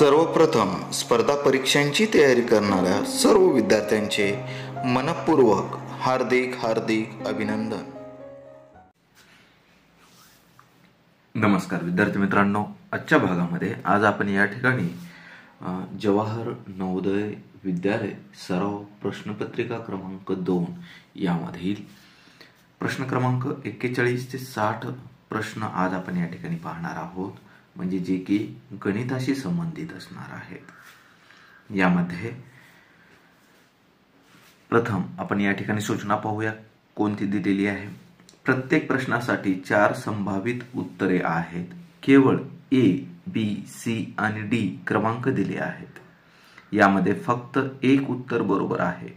सर्वप्रथम स्पर्धा परीक्षांची तयारी करणाऱ्या सर्व विद्यार्थ्यांचे मनपूर्वक हार्दिक अभिनंदन. नमस्कार विद्यार्थी मित्रांनो, आजच्या भागामध्ये आज आपण या ठिकाणी जवाहर नवोदय विद्यालय सराव प्रश्नपत्रिका क्रमांक 2 यामधील प्रश्न क्रमांक 41 ते 60 प्रश्न आज आपण या ठिकाणी पाहणार आहोत, म्हणजे जे की गणिताशी संबंधित असणार आहेत. यामध्ये प्रथम आपण या ठिकाणी सूचना पाहूया कोणती दिलेली आहे. प्रत्येक प्रश्नासाठी 4 संभावित उत्तरे आहेत. केवळ ए, बी, सी आणि डी क्रमांक दिले आहेत. यामध्ये फक्त एक उत्तर बरोबर आहे.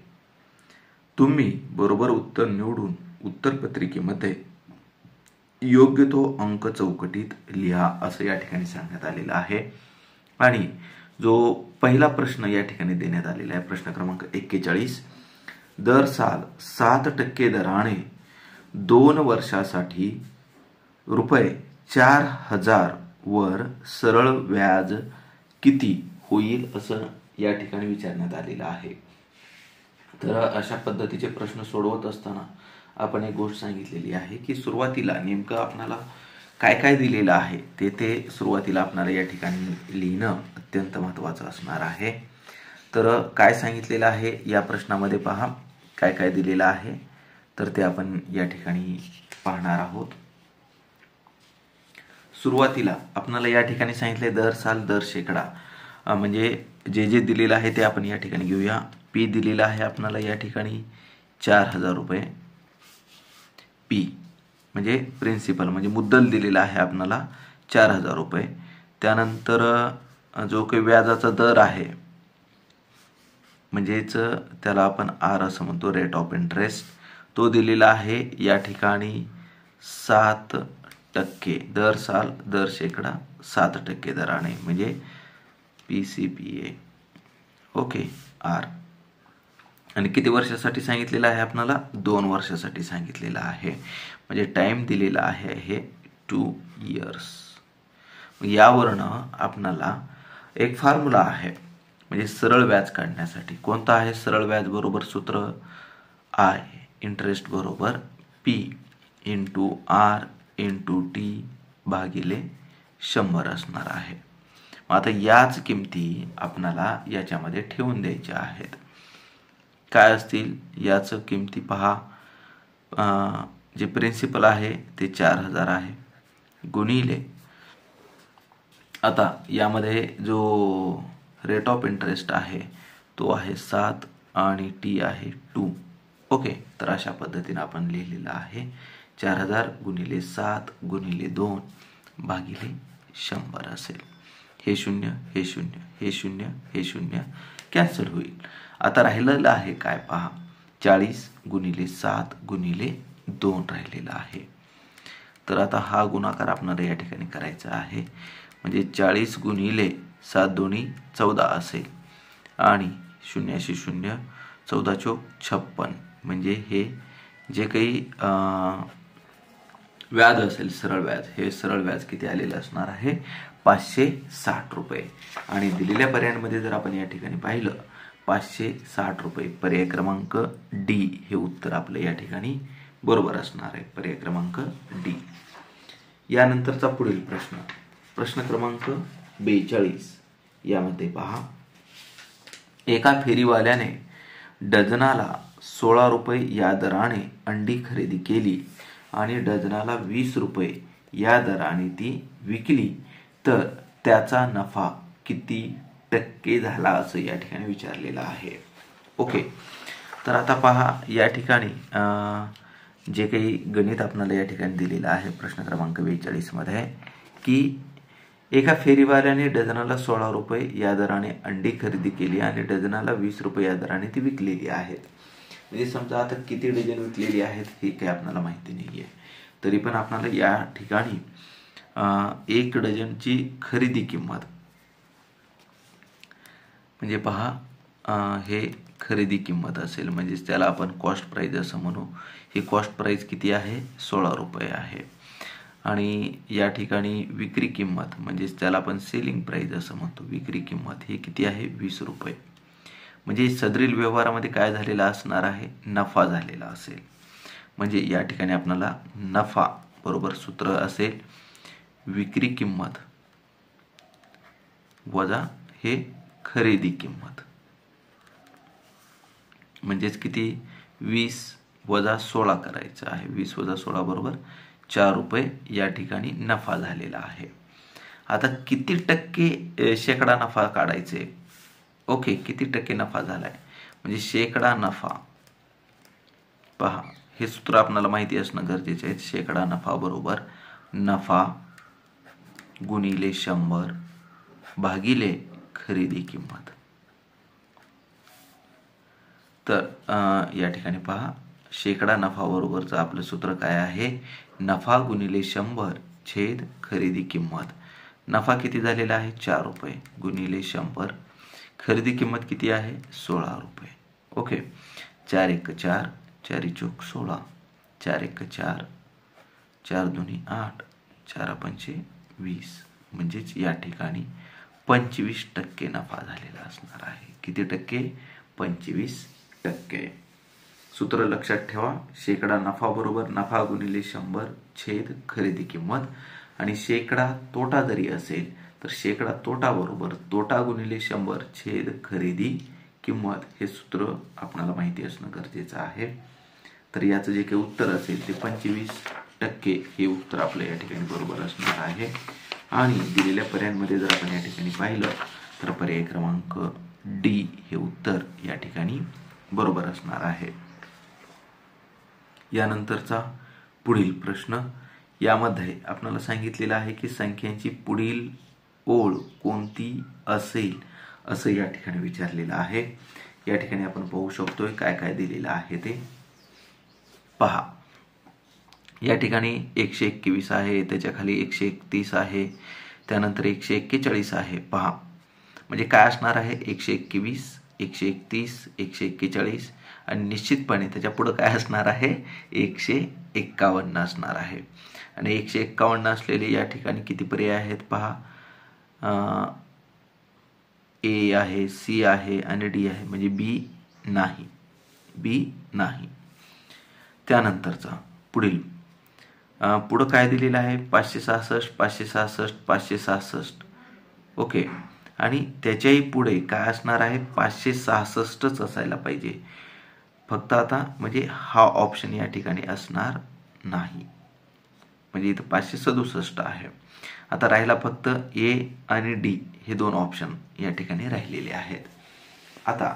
तुम्ही बरोबर उत्तर निवडून उत्तरपत्रिकेमध्ये योग्य तो अंक चौकटीत लिहा असं या ठिकाणी सांगण्यात आलेलं आहे. आणि जो पहिला प्रश्न या ठिकाणी देण्यात आलेला आहे, प्रश्न क्रमांक 41, दर साल 7% दराने 2 वर्षासाठी ₹4,000 वर सरळ व्याज किती होईल असं या ठिकाणी विचारण्यात आलेलं आहे. तर अशा पद्धतीचे प्रश्न सोडवत असताना आपण एक गोष्ट सांगितलेली आहे की सुरुवातीला नेमकं आपल्याला काय काय दिलेलं आहे ते सुरुवातीला आपल्याला या ठिकाणी लिहिणं अत्यंत महत्त्वाचं असणार आहे. तर काय सांगितलेलं आहे या प्रश्नामध्ये पहा, काय काय दिलेलं आहे तर ते आपण या ठिकाणी पाहणार आहोत. सुरुवातीला आपल्याला या ठिकाणी सांगितले दर साल दर शेकडा, म्हणजे जे दिलेलं आहे ते आपण या ठिकाणी घेऊया. पी दिलेला आहे आपल्याला या ठिकाणी ₹4,000. पी म्हणजे प्रिन्सिपल म्हणजे मुद्दल दिलेला आहे आपल्याला ₹4,000. त्यानंतर जो काही व्याजाचा दर आहे म्हणजेच त्याला आपण आर असं म्हणतो, रेट ऑफ इंटरेस्ट, तो दिलेला आहे या ठिकाणी 7%. दर साल दर शेकडा 7% दराने म्हणजे PCPA. Okay, R. आणि किती वर्षासाठी सांगितलेलं आहे आपल्याला? 2 वर्षासाठी सांगितलेलं आहे. म्हणजे टाइम दिलेला आहे 2 इयर्स. यावरनं आपल्याला एक फॉर्म्युला आहे म्हणजे सरळ व्याज काढण्यासाठी. कोणता आहे सरळ व्याज? बरोबर सूत्र आय, इंटरेस्ट बरोबर P into R into T भागिले 100 असणार आहे. आता याच किमती आपल्याला याच्यामध्ये ठेवून द्यायच्या आहेत. काय असतील याच किमती पहा. जे प्रिन्सिपल आहे ते 4,000 आहे गुणिले, आता यामध्ये जो रेट ऑफ इंटरेस्ट आहे तो आहे 7 आणि टी आहे 2. ओके, तर अशा पद्धतीने आपण लिहिलेलं आहे 4,000 गुणिले 7 गुणिले 2 भागिले 100 असेल. हे 0 हे 0 हे 0 हे 0 कॅन्सल होईल. आता राहिलेलं आहे काय पहा, 40 गुणिले 7 गुणिले 2 राहिलेला आहे. तर आता हा गुणाकार आपल्याला या ठिकाणी करायचा आहे. म्हणजे 40 गुणिले 7 दोन्ही 14 असेल आणि 0 0 14 चोक 56. म्हणजे हे जे काही व्याज असेल सरळ व्याज, हे सरळ व्याज किती आलेलं असणार आहे? ₹560. आणि दिलेल्या पर्यायांमध्ये जर आपण या ठिकाणी पाहिलं ₹560, पर्याय क्रमांक डी हे उत्तर आपलं या ठिकाणी बरोबर असणार आहे. पर्याय क्रमांक डी. यानंतरचा पुढील प्रश्न, प्रश्न क्रमांक 42 यामध्ये पहा, एका फेरीवाल्याने डझनाला ₹16 या दराने अंडी खरेदी केली आणि डझनाला ₹20 या दराने ती विकली, तर त्याचा नफा किती टक्के झाला असं या ठिकाणी विचारलेलं आहे. ओके, तर आता पहा या ठिकाणी जे काही गणित आपल्याला या ठिकाणी दिलेलं आहे प्रश्न क्रमांक 42 मध्ये, की एका फेरीवाल्याने डझनाला ₹16 या दराने अंडी खरेदी केली आणि डझनाला ₹20 या दराने ती विकलेली आहेत. म्हणजे समजा आता किती डझन विकलेली आहेत हे काही आपल्याला माहिती नाहीये, तरी पण आपल्याला या ठिकाणी 1 डझनची खरेदी किंमत म्हणजे पहा हे खरेदी किंमत असेल, म्हणजे त्याला आपण कॉस्ट प्राइस असं म्हणू. ही कॉस्ट प्राइस किती आहे? ₹16 आहे. आणि या ठिकाणी विक्री किंमत म्हणजेच त्याला आपण सेलिंग प्राइस असं म्हणतो, विक्री किंमत हे किती आहे 20 रुपये. म्हणजे सदरील व्यवहारामध्ये काय झालेला असणार आहे, नफा झालेला असेल. म्हणजे या ठिकाणी आपल्याला नफा बरोबर सूत्र असेल विक्री किंमत वजा हे खरेदी किंमत, म्हणजेच किती 20 वजा 16 करायचं आहे. 20 वजा 16 बरोबर 4 रुपये या ठिकाणी नफा झालेला आहे. आता किती टक्के शेकडा नफा काढायचे, ओके, किती टक्के नफा झालाय म्हणजे शेकडा नफा. पहा हे सूत्र आपल्याला माहिती असणं गरजेचे आहे. शेकडा नफा बरोबर नफा गुणिले 100 भागिले खरेदी किंमत. तर या ठिकाणी पहा शेकडा नफा बरोबरचं आपलं सूत्र काय आहे, नफा गुणिले 100 छेद खरेदी किंमत. नफा किती झालेला आहे 4 रुपये गुणिले 100, खरेदी किंमत किती आहे 16 रुपये. ओके, 4 1 4, 4 चौक 16, 4 1 4, 4 2 8, 4 5 20. म्हणजेच या ठिकाणी 25% नफा झालेला असणार आहे. किती टक्के 25%. सूत्र लक्षात ठेवा, शेकडा नफा बरोबर नफा गुणिले 100 छेद खरेदी किंमत. आणि शेकडा तोटा जरी असेल तर शेकडा तोटा बरोबर तोटा गुणिले 100 छेद खरेदी किंमत. हे सूत्र आपल्याला माहिती असणं गरजेचं आहे. तर याचं जे काही उत्तर असेल ते 25% हे उत्तर आपलं या ठिकाणी बरोबर असणार आहे. आणि दिलेल्या पर्यायांमध्ये जर आपण या ठिकाणी पाहिलं तर पर्याय क्रमांक डी हे उत्तर या ठिकाणी बरोबर असणार आहे. यानंतरचा पुढील प्रश्न, यामध्ये आपल्याला सांगितलेलं आहे की संख्यांची पुढील ओळ कोणती असेल असं या ठिकाणी विचारलेलं आहे. या ठिकाणी आपण पाहू शकतोय काय काय दिलेलं आहे ते पहा. या ठिकाणी 121 आहे, त्याच्या खाली 131 आहे, त्यानंतर 141 आहे. पहा म्हणजे काय असणार आहे 121, 131, 141 आणि निश्चितपणे त्याच्या पुढे काय असणार आहे 151 असणार आहे. आणि 151 असलेले या ठिकाणी किती पर्याय आहेत पहा, ए आहे, सी आहे आणि डी आहे, म्हणजे बी नाही, बी नाही. त्यानंतरचा पुढील पुढं काय दिलेलं आहे 566, 566, 566. ओके, आणि त्याच्याही पुढे काय असणार आहे 566च असायला पाहिजे. फक्त आता म्हणजे हा ऑप्शन या ठिकाणी असणार नाही, म्हणजे इथं 567 आहे. आता राहिला फक्त ए आणि डी हे दोन ऑप्शन या ठिकाणी राहिलेले आहेत. आता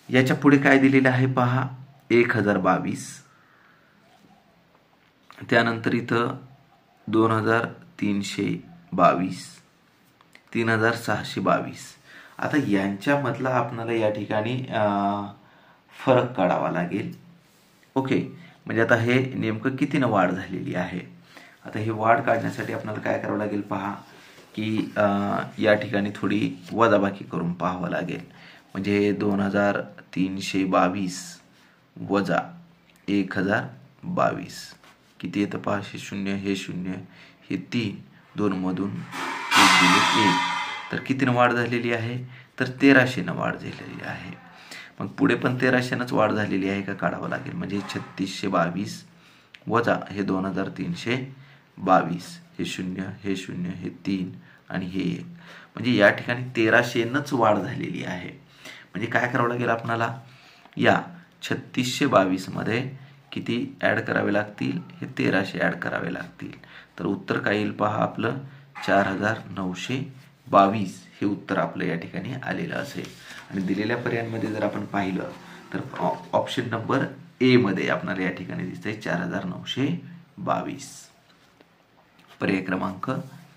याच्या पुढे काय दिलेलं आहे पहा 1022, त्यानंतर इथं 2322, 3622. आता यांच्यामधला आपल्याला या ठिकाणी फरक काढावा लागेल. ओके, म्हणजे आता हे नेमकं कितीनं वाढ झालेली आहे. आता हे वाढ काढण्यासाठी आपल्याला काय करावं लागेल पहा की या ठिकाणी थोडी वजाबाकी करून पाहावं लागेल. म्हणजे 2322 वजा 1022 किती येतं पहा, हे 0 हे 0 हे 3, 2 मधून 1 दिले 1, तर कितीनं वाढ झालेली आहे तर 1300 वाढ झालेली आहे. मग पुढे पण 1300 वाढ झालेली आहे का काढावं लागेल. म्हणजे 3622 वजा हे 2322, हे 0 हे 0 हे 3 आणि हे 1, म्हणजे या ठिकाणी 1300 वाढ झालेली आहे. म्हणजे काय करावं लागेल आपल्याला, या 3622 मध्ये किती ऍड करावे लागतील, हे 1300 ऍड करावे लागतील. तर उत्तर काय येईल पहा आपलं 4922 हे उत्तर आपलं या ठिकाणी आलेलं असेल. आणि दिलेल्या पर्यायांमध्ये जर आपण पाहिलं तर ऑप्शन नंबर ए मध्ये आपल्याला या ठिकाणी दिसतंय 4922. पर्याय क्रमांक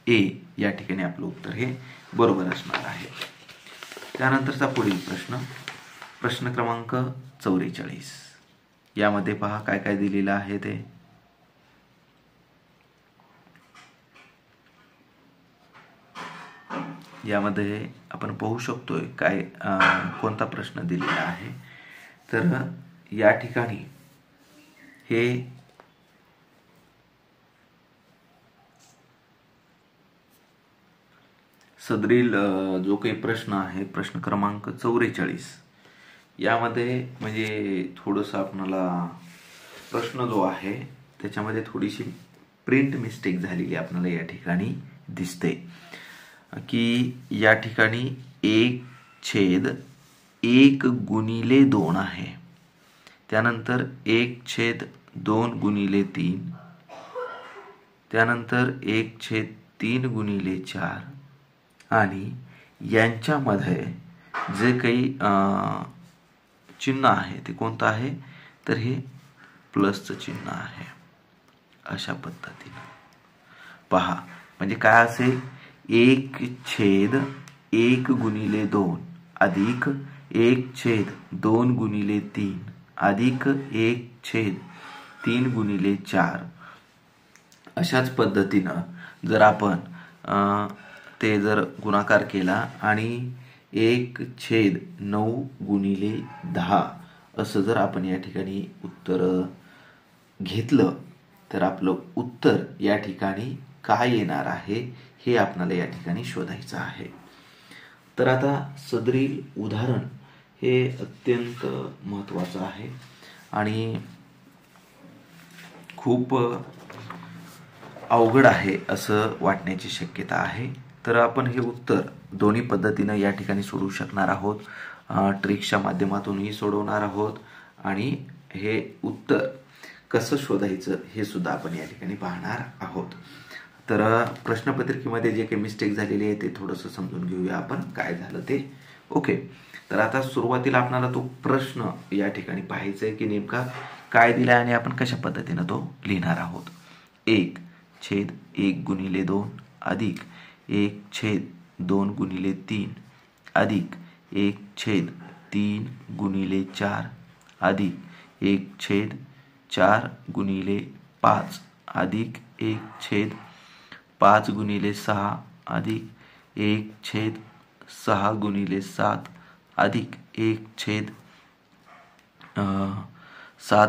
ए या ठिकाणी आपलं उत्तर हे बरोबर असणार आहे. त्यानंतरचा पुढील प्रश्न, प्रश्न क्रमांक 44. यामध्ये पहा काय काय दिलेलं आहे ते. यामध्ये आपण पाहू शकतोय काय कोणता प्रश्न दिलेला आहे. तर या ठिकाणी हे सदरील जो काही प्रश्न आहे, प्रश्न क्रमांक 44, यामध्ये म्हणजे थोडंसं आपणाला प्रश्न जो आहे त्याच्यामध्ये थोडीशी प्रिंट मिस्टेक झालेली आपल्याला या ठिकाणी दिसते की या ठिकाणी 1/1 आहे, त्यानंतर 1/2 × 3, त्यानंतर 1/3 × 4 आणि यांच्यामध्ये जे काही चिन्ह आहे ते कोणतं आहे, तर हे प्लसचं चिन्ह आहे. अशा पद्धतीनं पहा, म्हणजे काय असेल, 1/1 × 2 अधिक 1/2 × 3 अधिक 1/3 × 4. अशाच पद्धतीनं जर आपण ते जर गुणाकार केला आणि 1/9 × 10 असं जर आपण या ठिकाणी उत्तर घेतलं तर आपलं उत्तर या ठिकाणी काय येणार आहे हे आपल्याला या ठिकाणी शोधायचं आहे. तर आता सदरील उदाहरण हे अत्यंत महत्त्वाचं आहे आणि खूप अवघड आहे असं वाटण्याची शक्यता आहे. तर आपण हे उत्तर दोन्ही पद्धतीनं या ठिकाणी सोडवू शकणार आहोत. ट्रिक्सच्या माध्यमातूनही सोडवणार आहोत आणि हे उत्तर कसं शोधायचं हे सुद्धा आपण या ठिकाणी पाहणार आहोत. तर प्रश्नपत्रिकेमध्ये जे काही मिस्टेक झालेली आहे ते थोडंसं समजून घेऊया आपण काय झालं ते. ओके, तर आता सुरुवातीला आपल्याला तो प्रश्न या ठिकाणी पाहायचा आहे की नेमका काय दिला आणि आपण कशा पद्धतीनं तो लिहिणार आहोत. 1/1 × 2 अधिक 1/2 × 3 अधिक 1/3 × 4 अधिक 1/4 × 5 अधिक 1/5 × 6 अधिक 1/6 × 7 अधिक 1/7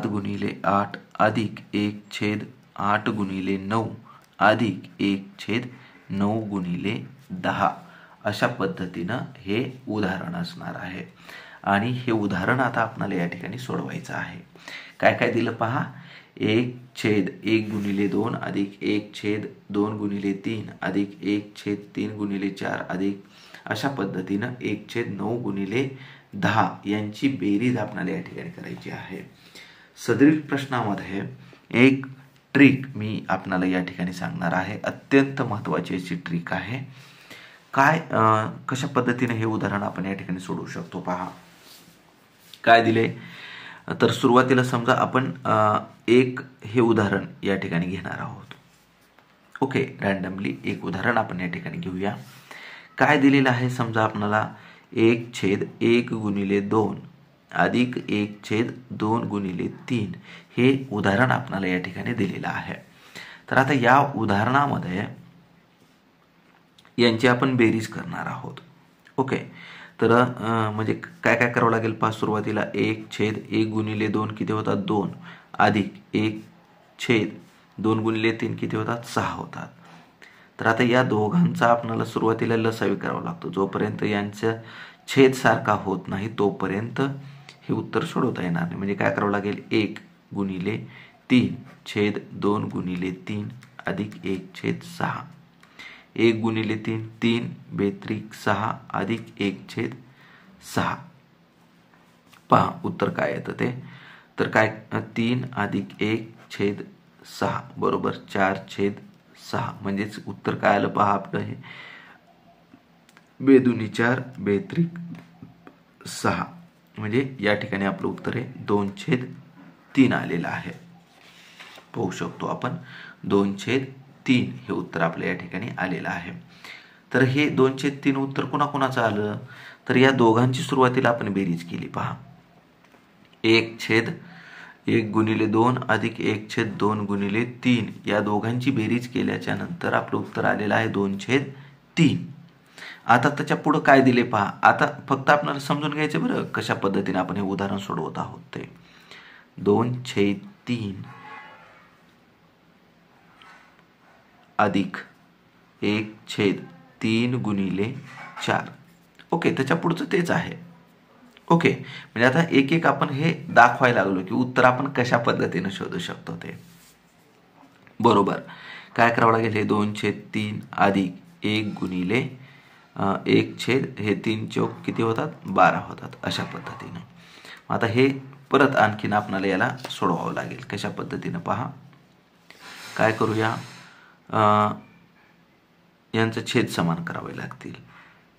× 8 अधिक 1/8 × 9 अधिक 1/9 × 10. अशा पद्धतीनं हे उदाहरण असणार आहे आणि हे उदाहरण आता आपल्याला या ठिकाणी सोडवायचं आहे. काय काय दिलं पहा, 1/1 × 2 अधिक 1/2 × 3 अधिक 1/3 × 4 अधिक अशा पद्धतीनं 1/9 × 10 यांची बेरीज आपल्याला या ठिकाणी करायची आहे. सदरील प्रश्नामध्ये एक ट्रिक मी आपल्याला या ठिकाणी सांगणार आहे. अत्यंत महत्त्वाची अशी ट्रिक आहे. काय कशा पद्धतीने हे उदाहरण आपण या ठिकाणी सोडवू शकतो पहा. काय दिले, तर सुरुवातीला समजा आपण एक हे उदाहरण या ठिकाणी घेणार आहोत. ओके, रॅन्डमली एक उदाहरण आपण या ठिकाणी घेऊया. काय दिलेलं आहे, समजा आपल्याला 1/1 × 2 अधिक 1/2 × 3 हे उदाहरण आपल्याला या ठिकाणी दिलेलं आहे. तर आता या उदाहरणामध्ये यांची आपण बेरीज करणार आहोत. ओके, तर म्हणजे काय काय करावं लागेल पहा. सुरुवातीला 1/1 × 2 किती होतात, 2 अधिक 1/2 × 3 किती होतात, 6 होतात. तर आता या दोघांचा आपल्याला सुरुवातीला लसावी करावा लागतो. जोपर्यंत यांचा छेद सारखा होत नाही तोपर्यंत हे उत्तर सोडवता येणार नाही. म्हणजे काय करावं लागेल, 1 × 3 छेद 2 × 3 अधिक 1/6. 1 × 3 3 बेत्रिक 6 अधिक 1/6. पहा उत्तर काय येतं ते. तर काय, 3 अधिक 1/6 बरोबर 4/6. म्हणजेच उत्तर काय आलं पहा आपलं हे 2×4 बेत्रिक 6. म्हणजे या ठिकाणी आपलं उत्तर हे 2/3 आलेलं आहे. पाहू शकतो आपण 2/3 हे उत्तर आपल्या या ठिकाणी आलेलं आहे. तर हे 2/3 उत्तर कोणाकोणाचं आलं, तर या दोघांची सुरुवातीला आपण बेरीज केली पहा. 1/1 × 2 अधिक 1/2 × 3 या दोघांची बेरीज केल्याच्या नंतर आपलं उत्तर आलेलं आहे 2/3. आता त्याच्या पुढे काय दिले पहा. आता फक्त आपल्याला समजून घ्यायचं बरं कशा पद्धतीने आपण हे उदाहरण सोडवत आहोत ते. 2/3 अधिक 1/3 3 गुणिले 4. ओके, त्याच्या पुढचं तेच आहे. ओके, म्हणजे आता एक एक आपण हे दाखवायला लागलो की उत्तर आपण कशा पद्धतीने शोधू शकतो ते. बरोबर, काय करावं लागेल, हे 2/3 अधिक 1 गुणिले 1 हे 3 चौक किती होतात, 12 होतात, अशा पद्धतीनं. आता हे परत आणखीन आपल्याला याला सोडवावं लागेल. कशा पद्धतीनं पहा, काय करूया, यांचं छेद समान करावे लागतील.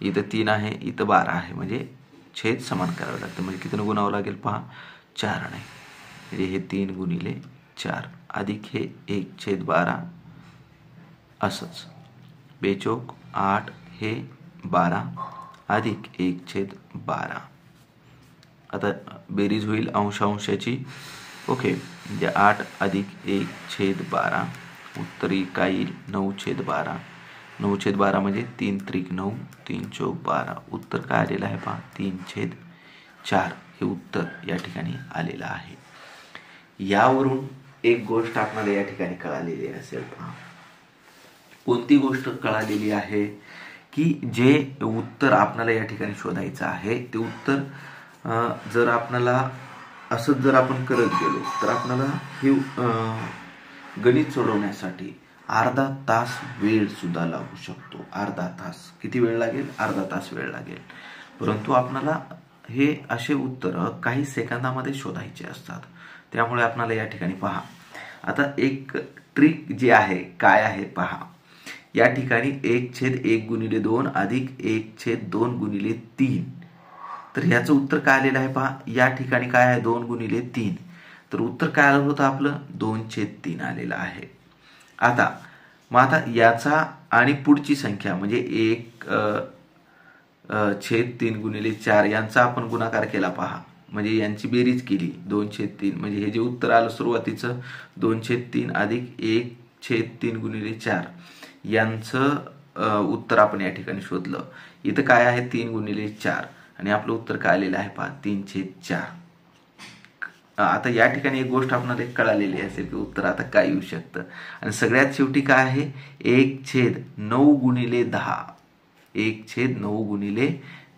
इथं 3 आहे, इथं 12 आहे, म्हणजे छेद समान करावे लागतं. म्हणजे कितीनं गुणावं लागेल पहा, 4 ने. म्हणजे हे 3 गुणिले 4 अधिक हे 1/12 असंच. 2 चौक 8 हे 12 अधिक 1/12. आता बेरीज होईल अंशांशाची. ओके, म्हणजे 8 अधिक 1/12. उत्तर काय येईल, 9/12. 9/12 म्हणजे 3 त्रिक 9, 3 चौक 12. उत्तर काय आलेलं आहे पहा, 3/4 हे उत्तर या ठिकाणी आलेलं आहे. यावरून एक गोष्ट आपल्याला या ठिकाणी कळालेली असेल पहा. कोणती गोष्ट कळालेली आहे की जे उत्तर आपल्याला या ठिकाणी शोधायचं आहे ते उत्तर जर आपल्याला असंच जर आपण करत गेलो तर आपल्याला हे गणित सोडवण्यासाठी अर्धा तास वेळ सुद्धा लागू शकतो. अर्धा तास किती वेळ लागेल, अर्धा तास वेळ लागेल. परंतु आपल्याला हे असे उत्तर काही सेकंदामध्ये शोधायचे असतात. त्यामुळे आपल्याला या ठिकाणी पहा, आता एक ट्रिक जी आहे काय आहे पहा. या ठिकाणी 1/1 गुणिले 2 अधिक 1/2 गुणिले 3. तर याचं उत्तर काय आलेलं आहे पहा. या ठिकाणी काय आहे, 2 गुणिले 3. तर उत्तर काय आलं होतं आपलं, 2/3 आलेलं आहे. आता मग आता याचा आणि पुढची संख्या म्हणजे 1/3 गुणिले 4 यांचा आपण गुणाकार केला पहा. म्हणजे यांची बेरीज केली 2/3. म्हणजे हे जे उत्तर आलं सुरुवातीचं 2/3 अधिक 1/3 गुणिले 4 यांचं उत्तर आपण या ठिकाणी शोधलं. इथं काय आहे, 3 गुणिले 4 आणि आपलं उत्तर काय आलेलं आहे पहा, 3/4. आता या ठिकाणी एक गोष्ट आपल्याला कळालेली असेल की उत्तर आता काय येऊ शकतं. आणि सगळ्यात शेवटी काय आहे, 1/9 गुणिले 10. 1/9 गुणिले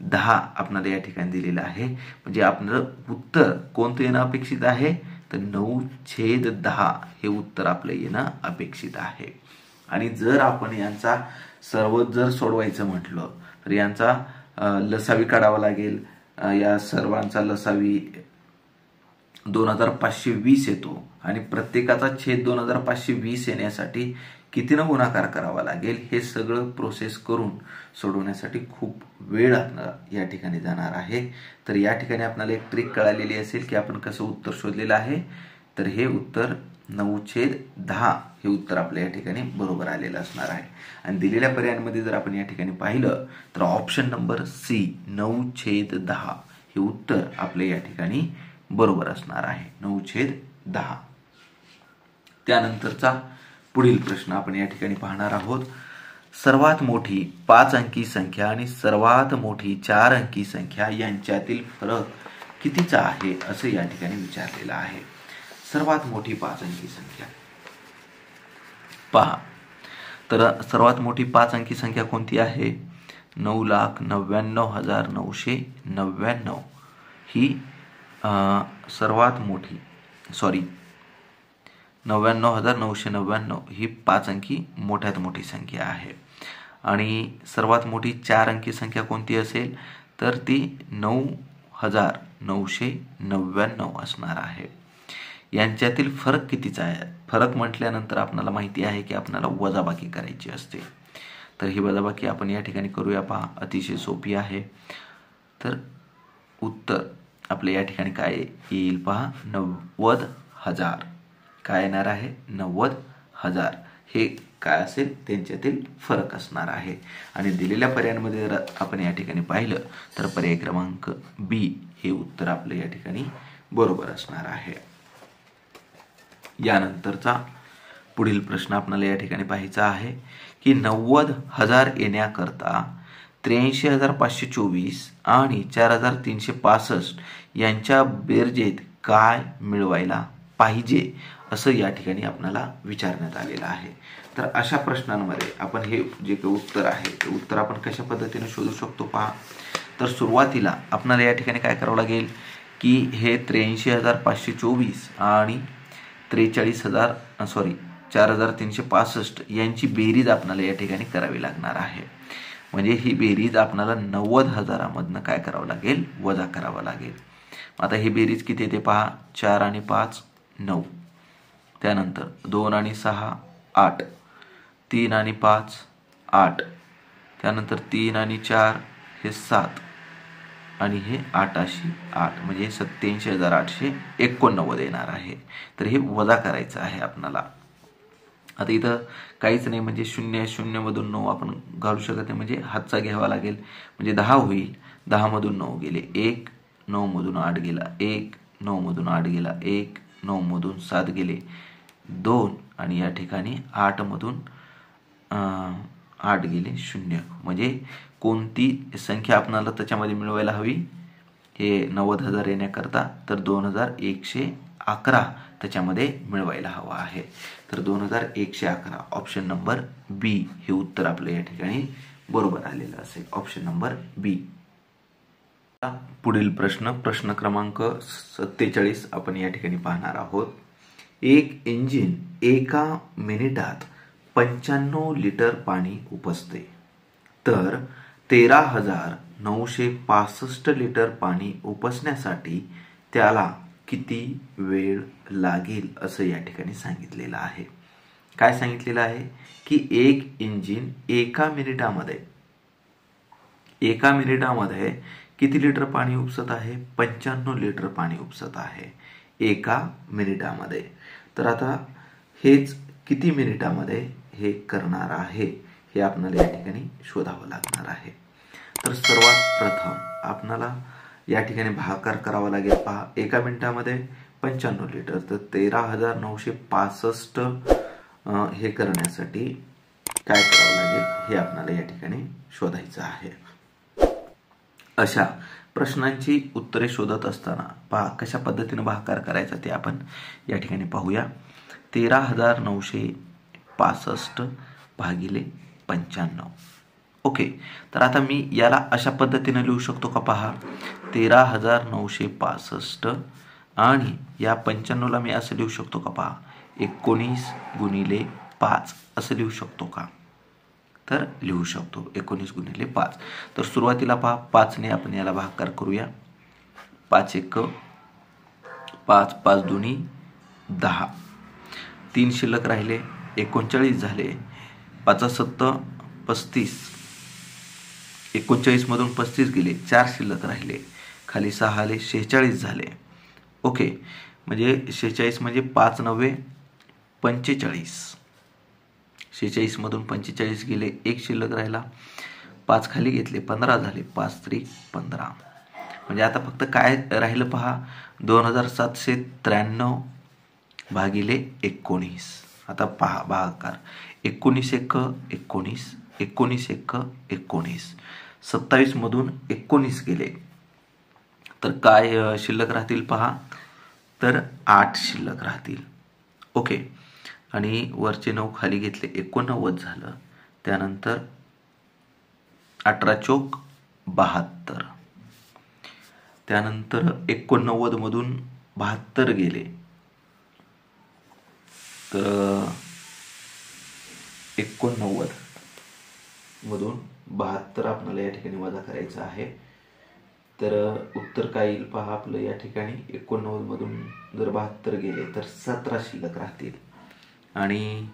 10 आपल्याला या ठिकाणी दिलेलं आहे. म्हणजे आपलं उत्तर कोणतं येणं अपेक्षित आहे, तर 9/10 हे उत्तर आपलं येणं अपेक्षित आहे. आणि जर आपण यांचा सर्व जर सोडवायचं म्हटलं तर यांचा लसावी काढावा लागेल. या सर्वांचा लसावी 2520 येतो आणि प्रत्येकाचा छेद 2520 येण्यासाठी कितीनं गुणाकार करावा लागेल हे सगळं प्रोसेस करून सोडवण्यासाठी खूप वेळ आपल्याला या ठिकाणी जाणार आहे. तर या ठिकाणी आपल्याला एक ट्रिक कळालेली असेल की आपण कसं उत्तर शोधलेलं आहे. तर हे उत्तर 9/10 हे उत्तर आपल्या या ठिकाणी बरोबर आलेलं असणार आहे. आणि दिलेल्या पर्यायांमध्ये जर आपण या ठिकाणी पाहिलं तर ऑप्शन नंबर सी 9/10 हे उत्तर आपल्या या ठिकाणी बरोबर असणार आहे. 9/10. त्यानंतरचा पुढील प्रश्न आपण या ठिकाणी पाहणार आहोत. सर्वात मोठी 5 अंकी संख्या आणि सर्वात मोठी 4 अंकी संख्या यांच्यातील फरक कितीचा आहे असं या ठिकाणी विचारलेलं आहे. सर्वात मोठी 5 अंकी संख्या पहा. तर सर्वात मोठी 5 अंकी संख्या कोणती आहे, 9,99,999 ही सर्वात मोठी 99,999 ही 5 अंकी मोठ्यात मोठी संख्या आहे. आणि सर्वात मोठी 4 अंकी संख्या कोणती असेल तर ती 9,999 असणार आहे. यांच्यातील फरक कितीचा आहे, फरक म्हटल्यानंतर आपल्याला माहिती आहे की आपल्याला वजाबाकी करायची असते. तर ही वजाबाकी आपण या ठिकाणी करूया पहा. अतिशय सोपी आहे. तर उत्तर आपल्या या ठिकाणी काय येईल पहा, 90,000. काय येणार आहे, 90,000 हे काय असेल त्यांच्यातील फरक असणार आहे. आणि दिलेल्या पर्यायांमध्ये जर आपण या ठिकाणी पाहिलं तर पर्याय क्रमांक बी हे उत्तर आपलं या ठिकाणी बरोबर असणार आहे. यानंतरचा पुढील प्रश्न आपल्याला या ठिकाणी पाहायचा आहे की 90,000 येण्याकरता 83,524 आणि 4,365 यांच्या बेरजेत काय मिळवायला पाहिजे असं या ठिकाणी आपल्याला विचारण्यात आलेलं आहे. तर अशा प्रश्नांमध्ये आपण हे जे काही उत्तर आहे ते उत्तर आपण कशा पद्धतीने शोधू शकतो पहा. तर सुरुवातीला आपल्याला या ठिकाणी काय करावं लागेल की हे 83,524 आणि 4,365 यांची बेरीज आपल्याला या ठिकाणी करावी लागणार आहे. म्हणजे ही बेरीज आपल्याला 90,000मधनं काय करावं लागेल, वजा करावं लागेल. आता ही बेरीज किती येते पहा. 4 आणि 5 9, त्यानंतर 2 आणि 6 8, 3 आणि 5 8, त्यानंतर 3 आणि 4 हे 7 आणि हे 8 अशी 8, म्हणजे 87,889 येणार आहे. तर हे वजा करायचं आहे आपल्याला. आता इथं काहीच नाही, म्हणजे 0 मधून 9 आपण घालू शकत नाही, म्हणजे हातचा घ्यावा लागेल, म्हणजे 10 होईल. 10 मधून 9 गेले 1, 9 मधून 8 गेला 1, 9 मधून 8 गेला 1, 9 मधून 7 गेले 2 आणि या ठिकाणी 8 मधून 8 गेले 0. म्हणजे कोणती संख्या आपल्याला त्याच्यामध्ये मिळवायला हवी हे 90,000 येण्याकरता, तर 2111 त्याच्यामध्ये मिळवायला हवा आहे. तर 2111 ऑप्शन नंबर बी हे उत्तर आपलं या ठिकाणी बरोबर आलेलं असेल. ऑप्शन नंबर बी. पुढील प्रश्न क्रमांक 47 आपण या ठिकाणी पाहणार आहोत. एक इंजिन एका मिनिटात 95 लिटर पाणी उपसते, तर 13,965 लिटर पाणी उपसण्यासाठी त्याला किती वेळ लागेल असं या ठिकाणी सांगितलेलं आहे. काय सांगितलेलं आहे की एक इंजिन एका मिनिटामध्ये किती लिटर पाणी उपसत आहे, 95 लिटर पाणी उपसत आहे एका मिनिटामध्ये. तर आता हेच किती मिनिटामध्ये हे करणार आहे हे आपल्याला या ठिकाणी शोधावं लागणार आहे. तर सर्वात प्रथम आपल्याला या ठिकाणी भागाकार करावा लागेल. पहा, एका मिनिटामध्ये 95 लिटर, तर 13,965 हे करण्यासाठी काय करावं लागेल हे आपल्याला या ठिकाणी शोधायचं आहे. अशा प्रश्नांची उत्तरे शोधत असताना पहा कशा पद्धतीने भागाकार करायचा ते आपण या ठिकाणी पाहूया. 13,965 भागिले 95. ओके, तर आता मी याला अशा पद्धतीने लिहू शकतो का पहा. 13,965 आणि या 95ला मी असं लिहू शकतो का पहा, 19 गुणिले 5 असं लिहू शकतो का. तर लिहू शकतो 19 गुणिले 5. तर सुरुवातीला पहा 5 ने आपण याला भागाकार करूया. 5 1 5, 5 2 10, 3 शिल्लक राहिले 39 झाले. 5 7 35, 39 मधून 35 गेले, 4 शिल्लक राहिले, खाली 6 आले 46 झाले. ओके, म्हणजे 46 म्हणजे 5 9 45, 46 मधून 45 गेले, 1 शिल्लक राहिला, 5 खाली घेतले 15 झाले, 5 3 15. म्हणजे आता फक्त काय राहिलं पहा, 2,793 भागिले 19. आता पहा भागाकार, 19 1 19, 19 1 19, 27 मधून 19 गेले, तर काय शिल्लक राहतील पहा, तर 8 शिल्लक राहतील. ओके, आणि वरचे 9 खाली घेतले 89 झालं. त्यानंतर 18 चौक 72, त्यानंतर 89 मधून 72 गेले, तर 89 मधून 72 आपल्याला या ठिकाणी वजा करायचं आहे. तर उत्तर काय येईल पहा आपलं या ठिकाणी. 89 मधून जर 72 गेले तर 17 शिल्लक राहतील, आणि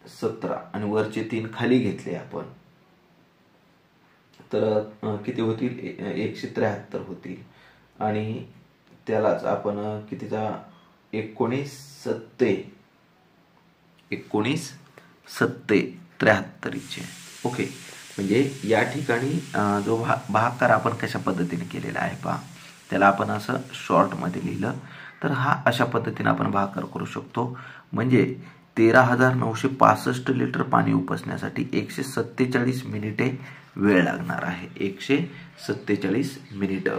17 आणि वरचे 3 खाली घेतले आपण, तर किती होतील, 173 होतील. आणि त्यालाच आपण कितीचा 19 7 73. ओके, म्हणजे या ठिकाणी जो भागाकार आपण कशा पद्धतीने केलेला आहे पहा, त्याला आपण असं शॉर्टमध्ये लिहिलं तर हा अशा पद्धतीने आपण भागाकार करू शकतो. म्हणजे 13,965 लिटर पाणी उपसण्यासाठी 147 मिनिटे वेळ लागणार आहे. 147 मिनिटं.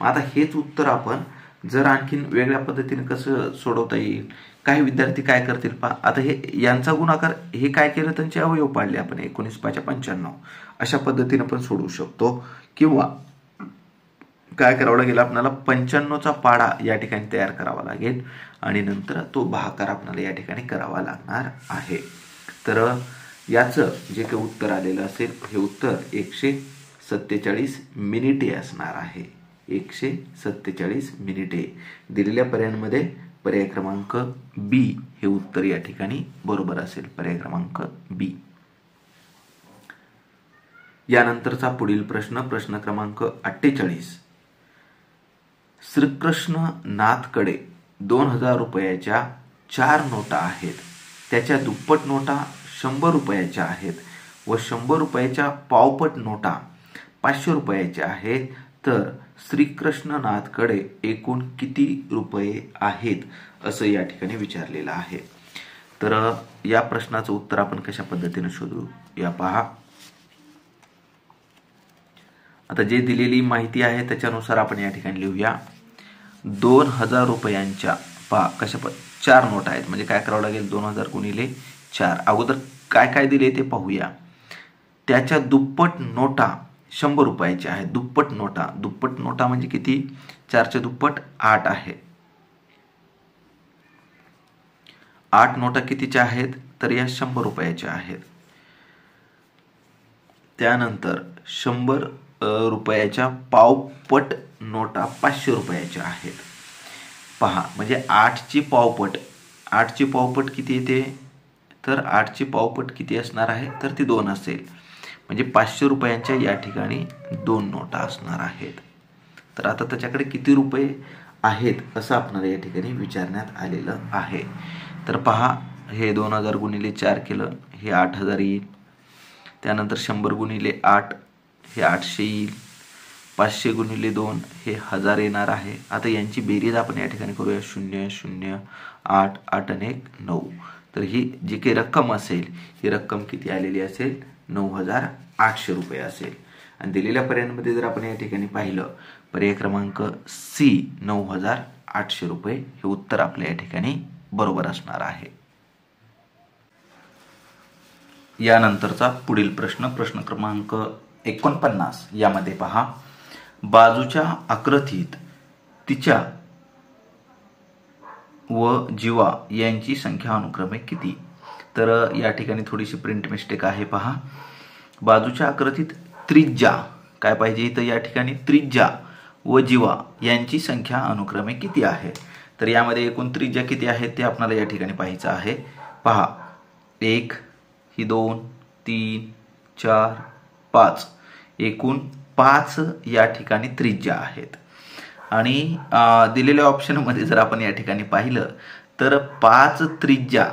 आता हेच उत्तर आपण जर आणखीन वेगळ्या पद्धतीने कसं सोडवता येईल काही विद्यार्थी काय करतील पहा, आता हे यांचा गुणाकार हे काय केलं, त्यांचे अवयव पाडले आपण, 19×5=95 अशा पद्धतीने पण सोडवू शकतो. किंवा काय करावं लागेल, आपल्याला 95चा पाडा या ठिकाणी तयार करावा लागेल आणि नंतर तो भागाकार आपल्याला या ठिकाणी करावा लागणार आहे. तर याचं जे काही उत्तर आलेलं असेल, हे उत्तर 147 मिनिटे असणार आहे. 147 मिनिटे. दिलेल्या पर्यायांमध्ये पर्याय क्रमांक बी हे उत्तर या ठिकाणी बरोबर असेल. पर्याय क्रमांक बी. यानंतरचा पुढील प्रश्न, प्रश्न क्रमांक 48. श्रीकृष्ण नाथकडे 2000 रुपयाच्या 4 नोटा आहेत. त्याच्या दुप्पट नोटा 100 रुपयाच्या आहेत व 100 रुपयाच्या पावपट नोटा 500 रुपयाच्या आहेत. तर श्रीकृष्णनाथकडे एकूण किती रुपये आहेत असं या ठिकाणी विचारलेलं आहे. तर या प्रश्नाचं उत्तर आपण कशा पद्धतीने शोधू या पहा. आता जे दिलेली माहिती आहे त्याच्यानुसार आपण या ठिकाणी लिहूया. 2000 रुपयांच्या पहा कशा 4 नोटा आहेत, म्हणजे काय करावं लागेल, 2000 गुणिले 4. अगोदर काय काय दिले ते पाहूया. त्याच्या दुप्पट नोटा 100 रुपयाच्या आहेत. दुप्पट नोटा म्हणजे किती, 4चे दुप्पट 8 आहे. 8 नोटा कितीच्या आहेत, तर या 100 रुपयाच्या आहेत. त्यानंतर 100 रुपयाच्या पावपट नोटा 500 रुपयाच्या आहेत. पहा म्हणजे 8ची पावपट किती येते, तर 8ची पावपट किती असणार आहे, तर ती 2 असेल. म्हणजे 500 रुपयांच्या या ठिकाणी 2 नोटा असणार आहेत. तर आता त्याच्याकडे किती रुपये आहेत असं आपल्याला या ठिकाणी विचारण्यात आलेलं आहे. तर पहा, हे 2000 गुणिले 4 केलं, हे 8000 येईल. त्यानंतर 100 गुणिले 8 हे 800 येईल. 500 गुणिले 2 हे 1000 येणार आहे. आता यांची बेरीज आपण या ठिकाणी करूया. 0 0 8 8 आणि 1 9. तर ही जी काही रक्कम असेल, ही रक्कम किती आलेली असेल, 9800 रुपये असेल. आणि दिलेल्या पर्यायांमध्ये जर आपण या ठिकाणी पाहिलं, पर्याय क्रमांक सी 9800 रुपये हे उत्तर आपल्या या ठिकाणी बरोबर असणार आहे. यानंतरचा पुढील प्रश्न, प्रश्न क्रमांक 49. यामध्ये पहा, बाजूच्या आकृतीत तिच्या व जीवा यांची संख्या अनुक्रमे किती. तर या ठिकाणी थोडीशी प्रिंट मिस्टेक आहे. पहा, बाजूच्या आकृतीत त्रिज्या काय पाहिजे, तर या ठिकाणी त्रिज्या व जीवा यांची संख्या अनुक्रमे किती आहे. तर यामध्ये एकूण त्रिज्या किती आहेत ते आपल्याला या ठिकाणी पाहायचं आहे. पहा, 1 ही 2 3 4 5, एकूण 5 या ठिकाणी त्रिज्या आहेत. आणि दिलेल्या ऑप्शनमध्ये जर आपण या ठिकाणी पाहिलं तर 5 त्रिज्या,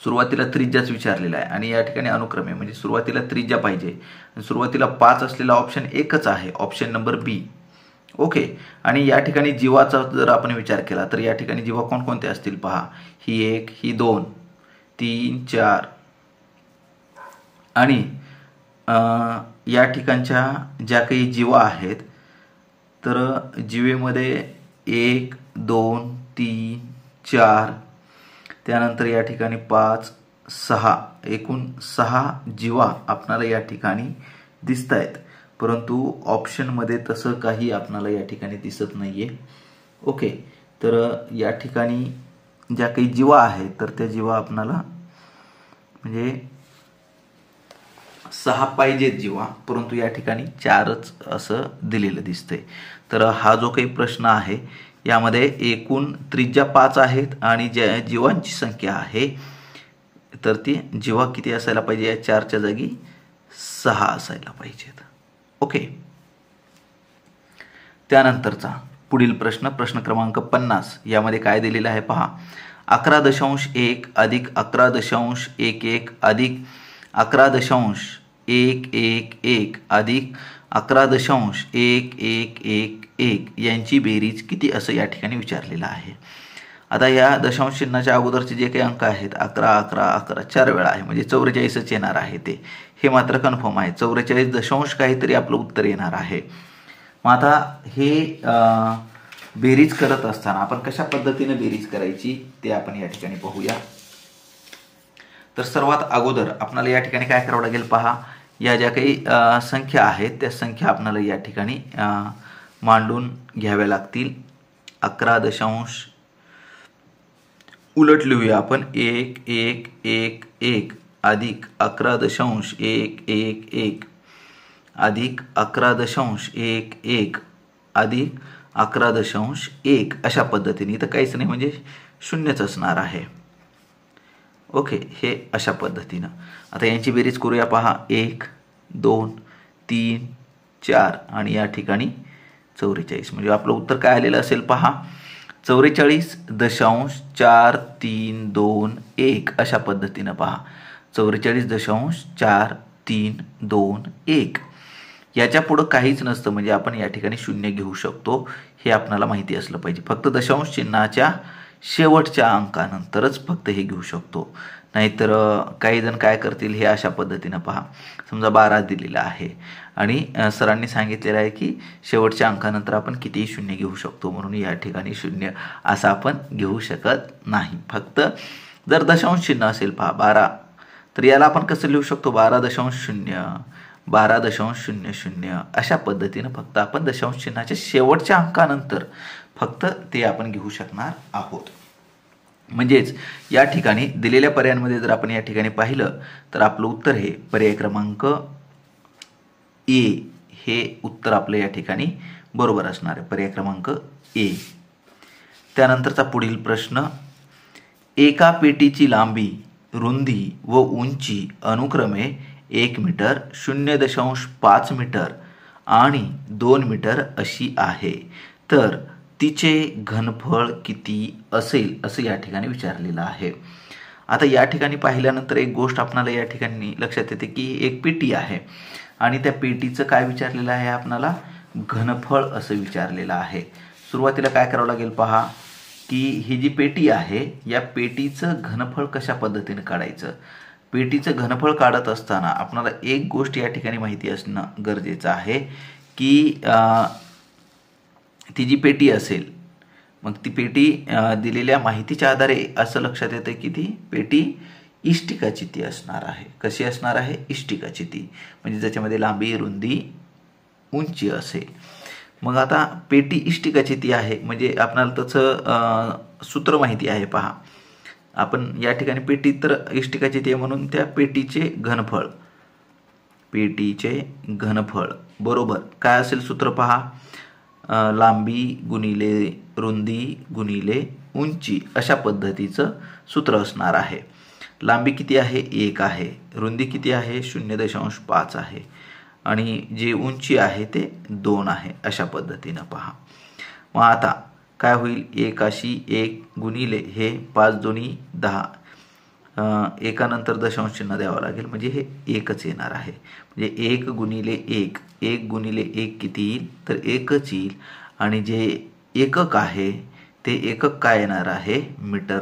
सुरुवातीला त्रिज्याच विचारलेला आहे आणि या ठिकाणी अनुक्रमे म्हणजे सुरुवातीला त्रिज्या पाहिजे. सुरुवातीला 5 असलेला ऑप्शन एकच आहे, ऑप्शन नंबर बी. ओके. आणि या ठिकाणी जीवाचा जर आपण विचार केला तर या ठिकाणी जीवा कोणकोणते असतील पहा, ही 1 ही 2 3 4 आणि या ठिकाणच्या ज्या काही जीवा आहेत तर जीवेमध्ये 1 2 3 4, त्यानंतर या ठिकाणी 5 6, एकूण 6 जीवा आपणाला या ठिकाणी दिसत आहेत. परंतु ऑप्शनमध्ये तसं काही आपणाला या ठिकाणी दिसत नाहीये. ओके. तर या ठिकाणी ज्या काही जीवा आहेत तर त्या जीवा आपणाला म्हणजे 6 पाहिजेत जीवा, परंतु या ठिकाणी 4च असं दिलेलं दिसतंय. तर हा जो काही प्रश्न आहे यामध्ये एकूण त्रिज्या 5 आहेत आणि ज्या जीवांची संख्या आहे तर ती जीवा किती असायला पाहिजे, या 4च्या जागी 6 असायला पाहिजेत. ओके. त्यानंतरचा पुढील प्रश्न, प्रश्न क्रमांक 50. यामध्ये काय दिलेलं आहे पहा, 11.1 अधिक 11.11 अधिक 11.111 अधिक 11.1111 यांची बेरीज किती असं या ठिकाणी विचारलेलं आहे. आता या दशांश चिन्हाच्या अगोदरचे जे काही अंक आहेत 11 11 11 4 वेळा आहे, म्हणजे 44च येणार आहे. ते हे मात्र कन्फर्म आहे. 44 दशांश काहीतरी आपलं उत्तर येणार आहे. मग आता हे बेरीज करत असताना आपण कशा पद्धतीने बेरीज करायची ते आपण या ठिकाणी पाहूया. तर सर्वात अगोदर आपल्याला या ठिकाणी काय करावं लागेल पहा, या ज्या काही संख्या आहेत त्या संख्या आपल्याला या ठिकाणी मांडून घ्याव्या लागतील. 11 उलट लिहूया आपण 1 1 1 1 अधिक 11.111 अधिक 11.11 अधिक 11.1 अशा पद्धतीने. तर काहीच नाही म्हणजे शून्यच असणार आहे. ओके, हे अशा पद्धतीनं. आता यांची बेरीज करूया पहा. 1 2 3 4 आणि या ठिकाणी 44. म्हणजे आपलं उत्तर काय आलेलं असेल पहा, 44.4321 अशा पद्धतीनं पहा. 44.4321. याच्या पुढं काहीच नसतं म्हणजे आपण या ठिकाणी शून्य घेऊ शकतो, हे आपल्याला माहिती असलं पाहिजे. फक्त दशांश चिन्हाच्या शेवटच्या अंकानंतरच फक्त हे घेऊ शकतो. नाहीतर काही जण काय करतील, हे अशा पद्धतीनं पहा. समजा 12 दिलेला आहे आणि सरांनी सांगितलेलं आहे की शेवटच्या अंकानंतर आपण कितीही शून्य घेऊ शकतो, म्हणून या ठिकाणी शून्य असं आपण घेऊ शकत नाही. फक्त जर दशांश चिन्ह असेल पहा 12, तर याला आपण कसं लिहू शकतो, 12.0 12.00 अशा पद्धतीनं फक्त आपण दशांश चिन्हाच्या शेवटच्या अंकानंतर फक्त ते आपण घेऊ शकणार आहोत. म्हणजेच या ठिकाणी दिलेल्या पर्यायांमध्ये जर आपण या ठिकाणी पाहिलं तर आपलं उत्तर हे पर्याय क्रमांक ए हे उत्तर आपलं या ठिकाणी बरोबर असणार आहे. पर्याय क्रमांक ए. त्यानंतरचा पुढील प्रश्न, एका पेटीची लांबी, रुंदी व उंची अनुक्रमे 1 मीटर, 0.5 मीटर आणि 2 मीटर अशी आहे, तर तिचे घनफळ किती असेल असं या ठिकाणी विचारलेलं आहे. आता या ठिकाणी पाहिल्यानंतर एक गोष्ट आपल्याला या ठिकाणी लक्षात येते की एक पेटी आहे आणि त्या पेटीचं काय विचारलेलं आहे, आपल्याला घनफळ असं विचारलेलं आहे. सुरुवातीला काय करावं लागेल पहा, की ही जी पेटी आहे या पेटीचं घनफळ कशा पद्धतीने काढायचं. पेटीचं घनफळ काढत असताना आपल्याला एक गोष्ट या ठिकाणी माहिती असणं गरजेचं आहे की ती जी पेटी असेल, मग ती पेटी दिलेल्या माहितीच्या आधारे असं लक्षात येतं की ती पेटी इष्टिकाचिती असणार आहे. कशी असणार आहे, इष्टिकाचिती, म्हणजे ज्याच्यामध्ये लांबी, रुंदी, उंची असेल. मग आता पेटी इष्टिकाचिती आहे म्हणजे आपल्याला त्याचं सूत्र माहिती आहे पहा. आपण या ठिकाणी पेटी तर इष्टिकाचिती आहे म्हणून त्या पेटीचे घनफळ बरोबर काय असेल सूत्र पहा, लांबी गुणिले रुंदी गुणिले उंची अशा पद्धतीचं सूत्र असणार आहे. लांबी किती आहे, 1 आहे. रुंदी किती आहे, 0.5 आहे. आणि जे उंची आहे ते 2 आहे. अशा पद्धतीनं पहा. मग आता काय होईल, 1 गुणिले हे 5 2 10, एकानंतर दशांश चिन्ह द्यावं लागेल म्हणजे हे 1च येणार आहे. म्हणजे 1 गुणिले 1 गुणिले 1 किती येईल, तर 1च येईल. आणि जे एकक आहे ते एकक काय येणार आहे, मीटर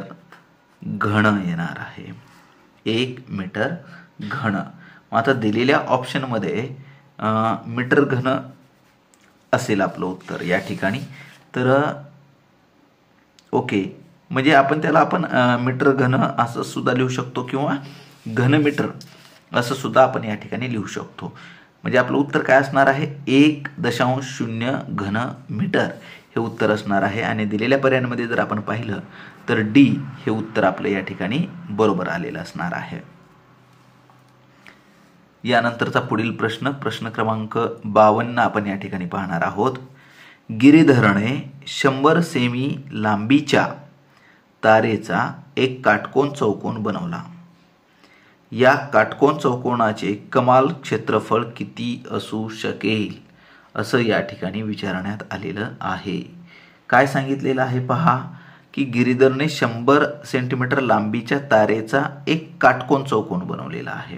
घन येणार आहे. 1 मीटर घन. मग आता दिलेल्या ऑप्शनमध्ये मीटर घन असेल आपलं उत्तर या ठिकाणी. तर ओके, म्हणजे आपण त्याला मीटर घन असं सुद्धा लिहू शकतो किंवा घन मीटर असं सुद्धा आपण या ठिकाणी लिहू शकतो. म्हणजे आपलं उत्तर काय असणार आहे, 1.0 घन मीटर हे उत्तर असणार आहे. आणि दिलेल्या पर्यायांमध्ये जर आपण पाहिलं तर डी हे उत्तर आपलं या ठिकाणी बरोबर आलेलं असणार आहे. यानंतरचा पुढील प्रश्न क्रमांक 52 आपण या ठिकाणी पाहणार आहोत. गिरीधरने 100 सेमी लांबीच्या तारेचा एक काटकोन चौकोन बनवला. या काटकोन चौकोनाचे कमाल क्षेत्रफळ किती असू शकेल असं या ठिकाणी विचारण्यात आलेलं आहे. काय सांगितलेलं आहे पहा, की गिरीधरने 100 सेंटीमीटर लांबीच्या तारेचा एक काटकोन चौकोन बनवलेला आहे.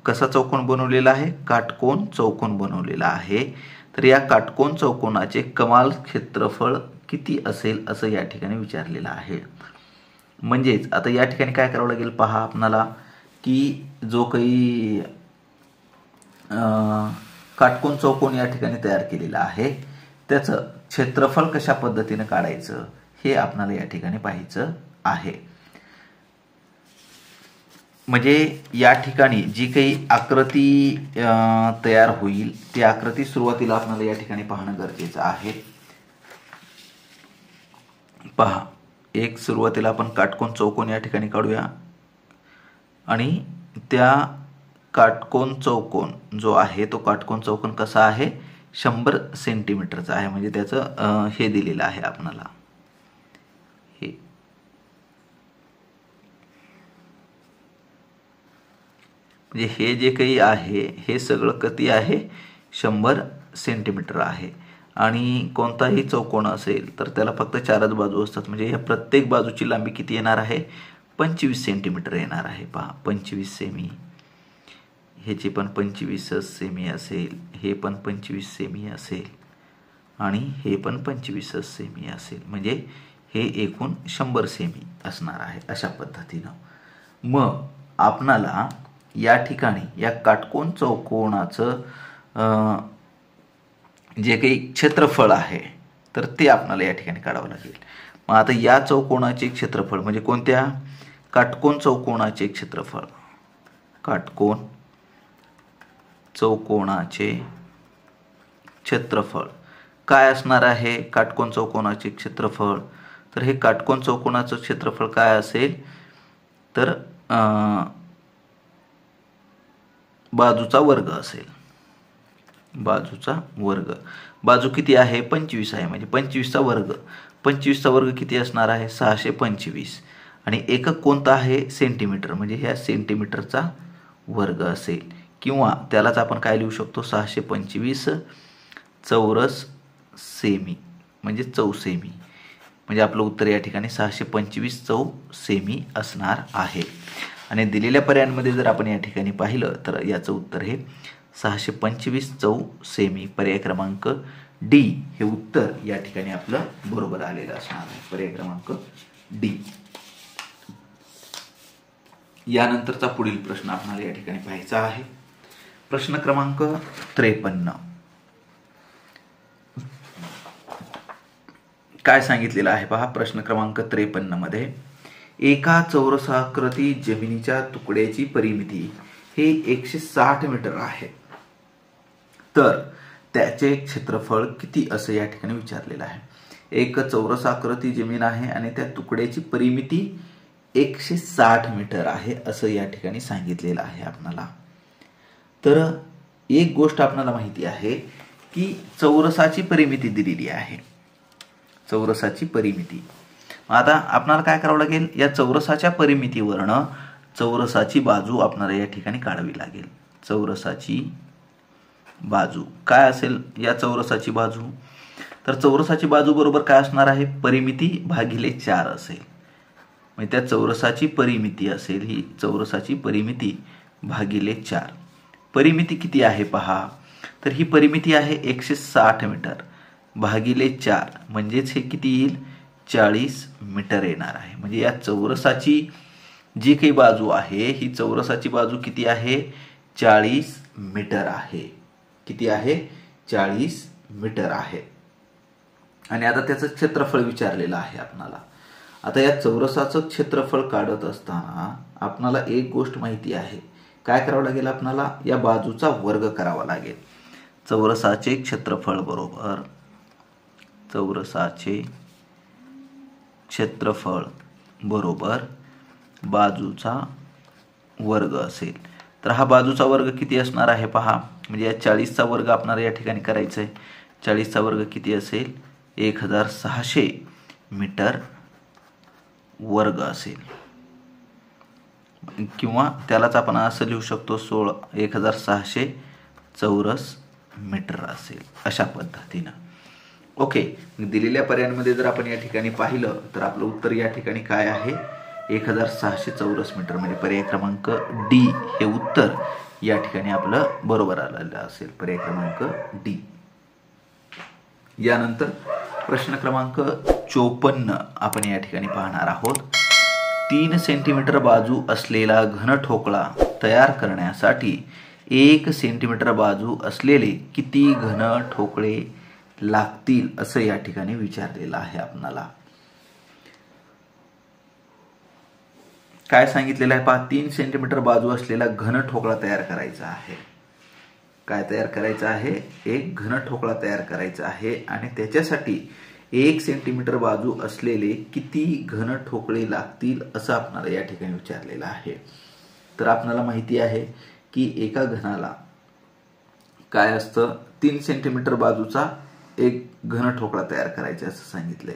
कसा चौकोन बनवलेला आहे, काटकोन चौकोन बनवलेला आहे. तर या काटकोन चौकोनाचे कमाल क्षेत्रफळ किती असेल असं या ठिकाणी विचारलेलं आहे. म्हणजेच आता या ठिकाणी काय करावं लागेल पहा आपणाला, की जो काही काटकोन चौकोन या ठिकाणी तयार केलेला आहे त्याचं क्षेत्रफळ कशा पद्धतीने काढायचं हे आपल्याला या ठिकाणी पाहायचं आहे. म्हणजे या ठिकाणी जी काही आकृती तयार होईल ती आकृती सुरुवातीला आपल्याला या ठिकाणी पाहणं गरजेचं आहे. पहा, एक सुरुवातीला आपण काटकोन चौकोन या ठिकाणी काढूया आणि त्या काटकोन चौकोन जो आहे तो काटकोन चौकोन कसा आहे 100 सेंटीमीटरचा आहे. म्हणजे त्याचं हे दिलेलं आहे आपल्याला, हे म्हणजे हे जे काही आहे हे सगळं किती आहे 100 सेंटीमीटर आहे. आणि कोणताही चौकोन असेल तर त्याला फक्त 4च बाजू असतात. म्हणजे या प्रत्येक बाजूची लांबी किती येणार आहे 25 सेंटीमीटर येणार आहे. पहा 25 सेमी, ह्याची पण 25 सेमी असेल, हे पण 25 सेमी असेल आणि हे पण 25 सेमी असेल. म्हणजे हे एकूण 100 सेमी असणार आहे अशा पद्धतीनं. मग आपणाला या ठिकाणी या काटकोन चौकोनाचं जे काही क्षेत्रफळ आहे तर ते आपल्याला या ठिकाणी काढावं लागेल. मग आता या चौकोनाचे क्षेत्रफळ म्हणजे कोणत्या काटकोन चौकोनाचे क्षेत्रफळ, काटकोन चौकोनाचे क्षेत्रफळ काय असणार आहे. काटकोन चौकोनाचे क्षेत्रफळ, तर हे काटकोन चौकोनाचं क्षेत्रफळ काय असेल तर बाजूचा वर्ग असेल. बाजूचा वर्ग, बाजू किती आहे 25 आहे. म्हणजे 25चा वर्ग, 25चा वर्ग किती असणार आहे 625 आणि एकक कोणता आहे सेंटीमीटर. म्हणजे ह्या सेंटीमीटरचा वर्ग असेल किंवा त्यालाच आपण काय लिहू शकतो 625 चौरस सेमी म्हणजे चौसेमी. म्हणजे आपलं उत्तर या ठिकाणी 625 चौसेमी असणार आहे. आणि दिलेल्या पर्यायांमध्ये जर आपण या ठिकाणी पाहिलं तर याचं उत्तर हे 625 चौसेमी. पर्याय क्रमांक डी हे उत्तर या ठिकाणी आपलं बरोबर आलेलं असणार आहे. पर्याय क्रमांक डी. यानंतरचा पुढील प्रश्न आपल्याला या ठिकाणी पाहायचा आहे. प्रश्न क्रमांक 53. काय सांगितलेलं आहे पहा. प्रश्न क्रमांक 53 मध्ये एका चौरसाकृती जमिनीच्या तुकड्याची परिमिती हे 160 मीटर आहे, तर त्याचे क्षेत्रफळ किती असं या ठिकाणी विचारलेलं आहे. एक चौरसाकृती जमीन आहे आणि त्या तुकड्याची परिमिती 160 मीटर आहे असं या ठिकाणी सांगितलेलं आहे आपल्याला. तर एक गोष्ट आपल्याला माहिती आहे की चौरसाची परिमिती दिलेली आहे. चौरसाची परिमिती, आता आपल्याला काय करावं लागेल या चौरसाच्या परिमितीवरनं चौरसाची बाजू आपल्याला या ठिकाणी काढावी लागेल. चौरसाची बाजू काय असेल या चौरसाची बाजू, तर चौरसाची बाजू बरोबर काय असणार आहे परिमिती भागिले 4 असेल. म्हणजे त्या चौरसाची परिमिती असेल ही चौरसाची परिमिती भागिले 4. परिमिती किती आहे पहा, तर ही परिमिती आहे 160 मीटर भागिले 4 म्हणजेच हे किती येईल 40 मीटर येणार आहे. म्हणजे या चौरसाची जी काही बाजू आहे ही चौरसाची बाजू किती आहे 40 मीटर आहे. किती आहे 40 मीटर आहे. आणि आता त्याचं क्षेत्रफळ विचारलेलं आहे आपणाला. आता या चौरसाचं क्षेत्रफळ काढत असताना आपणाला एक गोष्ट माहिती आहे, काय करावं लागेल आपणाला या बाजूचा वर्ग करावा लागेल. चौरसाचे क्षेत्रफळ बरोबर चौरसाचे क्षेत्रफळ बरोबर बाजूचा वर्ग असेल. तर हा बाजूचा वर्ग किती असणार आहे पहा, म्हणजे या 40चा वर्ग आपल्याला या ठिकाणी करायचा आहे. 40चा वर्ग किती असेल 1600 मीटर वर्ग असेल किंवा त्यालाच आपण असं लिहू शकतो 1600 चौरस मीटर असेल अशा पद्धतीनं. ओके, दिलेल्या पर्यायांमध्ये जर आपण या ठिकाणी पाहिलं तर आपलं उत्तर या ठिकाणी काय आहे 1600 चौरस मीटर. म्हणजे पर्याय क्रमांक डी हे उत्तर या ठिकाणी आपलं बरोबर आलेलं असेल. पर्याय क्रमांक डी. यानंतर प्रश्न क्रमांक 54 आपण या ठिकाणी पाहणार आहोत. 3 सेंटीमीटर बाजू असलेला घन ठोकळा तयार करण्यासाठी 1 सेंटीमीटर बाजू असलेले किती घन ठोकळे लागतील असं या ठिकाणी विचारलेलं आहे आपणाला. काय सांगितलेलं आहे पहा, 3 सेंटीमीटर बाजू असलेला घन ठोकळा तयार करायचा आहे. काय तयार करायचं आहे? एक घन ठोकळा तयार करायचा आहे आणि त्याच्यासाठी 1 सेंटीमीटर बाजू असलेले किती घन ठोकळे लागतील असं आपल्याला या ठिकाणी विचारलेलं आहे. तर आपल्याला माहिती आहे की एका घनाला काय असतं, 3 सेंटीमीटर बाजूचा एक घन ठोकळा तयार करायचा असं सांगितलंय.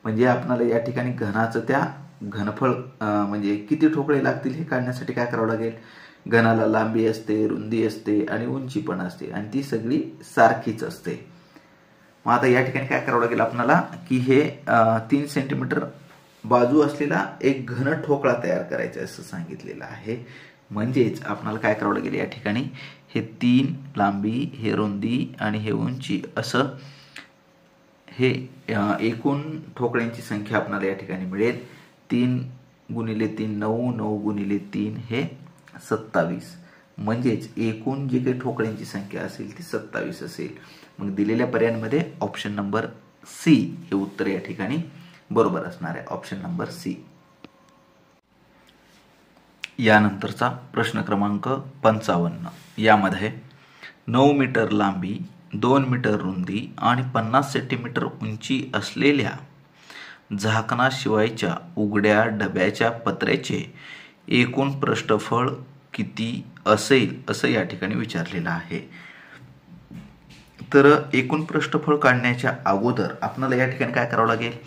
म्हणजे आपल्याला या ठिकाणी घनाचं त्या घनफळ म्हणजे किती ठोकळे लागतील हे काढण्यासाठी काय करावं लागेल, घनाला लांबी असते, रुंदी असते आणि उंची पण असते आणि ती सगळी सारखीच असते. मग आता या ठिकाणी काय करावं लागेल आपल्याला की हे 3 सेंटीमीटर बाजू असलेला एक घन ठोकळा तयार करायचा असं सांगितलेलं आहे. म्हणजेच आपल्याला काय करावं लागेल, या ठिकाणी हे 3 लांबी, हे रुंदी आणि हे उंची असं हे एकूण ठोकळ्यांची संख्या आपल्याला या ठिकाणी मिळेल. 3 गुणिले 3 9, 9 गुणिले 3 हे 27. म्हणजेच एकूण जे काही ठोकळ्यांची संख्या असेल ती 27 असेल. मग दिलेल्या पर्यायांमध्ये ऑप्शन नंबर सी हे उत्तर या ठिकाणी बरोबर असणार आहे. Option number C. यानंतरचा प्रश्न क्रमांक 55. यामध्ये 9 मीटर लांबी, 2 मीटर रुंदी आणि 50 सेंटीमीटर उंची असलेल्या झाकणाशिवायच्या उघड्या डब्याच्या पत्र्याचे एकूण पृष्ठफळ किती असेल असं या ठिकाणी विचारलेलं आहे. तर एकूण पृष्ठफळ काढण्याच्या अगोदर आपल्याला या ठिकाणी काय करावं लागेल,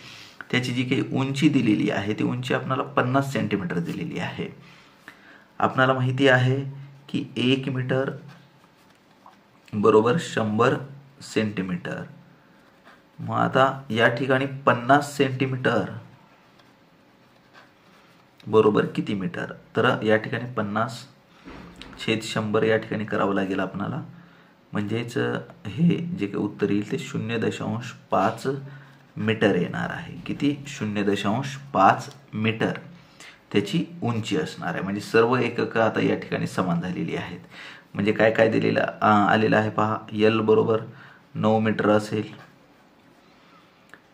त्याची जी काही उंची दिलेली आहे ती उंची आपल्याला 50 सेंटीमीटर दिलेली आहे. आपल्याला माहिती आहे की 1 मीटर बरोबर 100 सेंटीमीटर. मग आता या ठिकाणी 50 सेंटीमीटर बरोबर किती मीटर, तर या ठिकाणी 50/100 या ठिकाणी करावं लागेल आपल्याला. म्हणजेच हे जे काही उत्तर येईल ते 0.5 मीटर येणार आहे. किती? 0.5 मीटर त्याची उंची असणार आहे. म्हणजे सर्व एककं आता या ठिकाणी समान झालेली आहेत. म्हणजे काय काय दिलेलं आलेलं आहे पहा, एल बरोबर 9 मीटर असेल,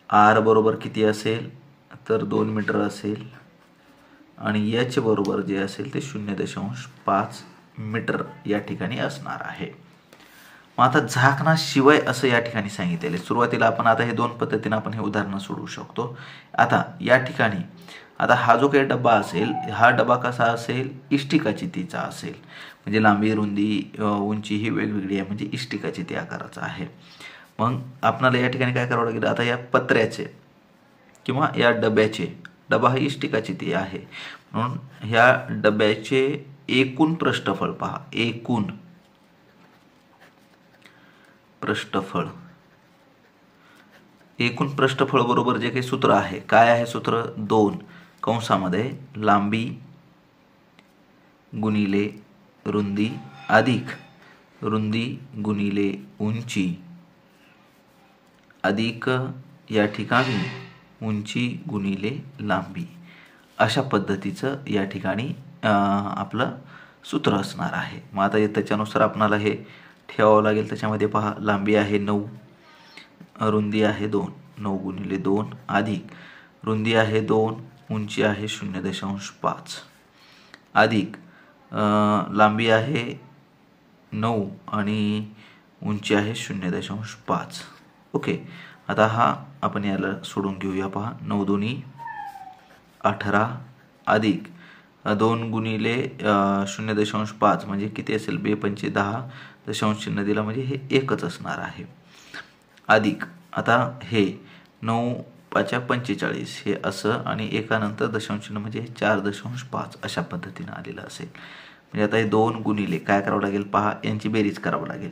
आर बरोबर किती असेल तर 2 मीटर असेल आणि एच बरोबर जे असेल ते 0.5 मीटर या ठिकाणी असणार आहे. मग आता झाकणाशिवाय असं या ठिकाणी सांगितलेलं आहे. सुरुवातीला आपण आता हे 2 पद्धतीने आपण हे उदाहरण सोडवू शकतो. आता या ठिकाणी आता हा जो काही डब्बा असेल, हा डबा कसा असेल, इष्टिका चितीचा असेल. म्हणजे लांबी, रुंदी, उंची ही वेगवेगळी आहे, म्हणजे इष्टिका चिती आकाराचा आहे. मग आपल्याला या ठिकाणी काय करावं लागेल, आता या पत्र्याचे किंवा या डब्याचे, डबा हा इष्टिका चिती आहे म्हणून ह्या डब्याचे एकूण पृष्ठफळ पहा, एकूण पृष्ठफळ, एकूण पृष्ठफळ बरोबर जे काही सूत्र आहे, काय आहे सूत्र, 2 कंसामध्ये लांबी गुणिले रुंदी अधिक रुंदी गुणिले उंची अधिक या ठिकाणी उंची गुणिले लांबी, अशा पद्धतीचं या ठिकाणी आपलं सूत्र असणार आहे. मग आता त्याच्यानुसार आपल्याला हे ठेवावं लागेल. त्याच्यामध्ये पहा, लांबी आहे 9, रुंदी आहे 2, 9 गुणिले 2 अधिक रुंदी आहे 2, उंची आहे 0.5 अधिक लांबी आहे 9 आणि उंची आहे 0.5. ओके. आता हा आपण याला सोडून घेऊया. पहा, 9 दोन्ही 18 अधिक 2 गुणिले 0.5 म्हणजे किती असेल, 2 पंचे 10, दशांश चिन्ह दिला म्हणजे हे एकच असणार आहे. अधिक आता हे 9 5 45 हे असं आणि एकानंतर दशांश चिन्ह म्हणजे 4.5 अशा पद्धतीने आलेलं असेल. म्हणजे आता हे 2 गुणिले काय करावं लागेल पहा, यांची बेरीज करावं लागेल.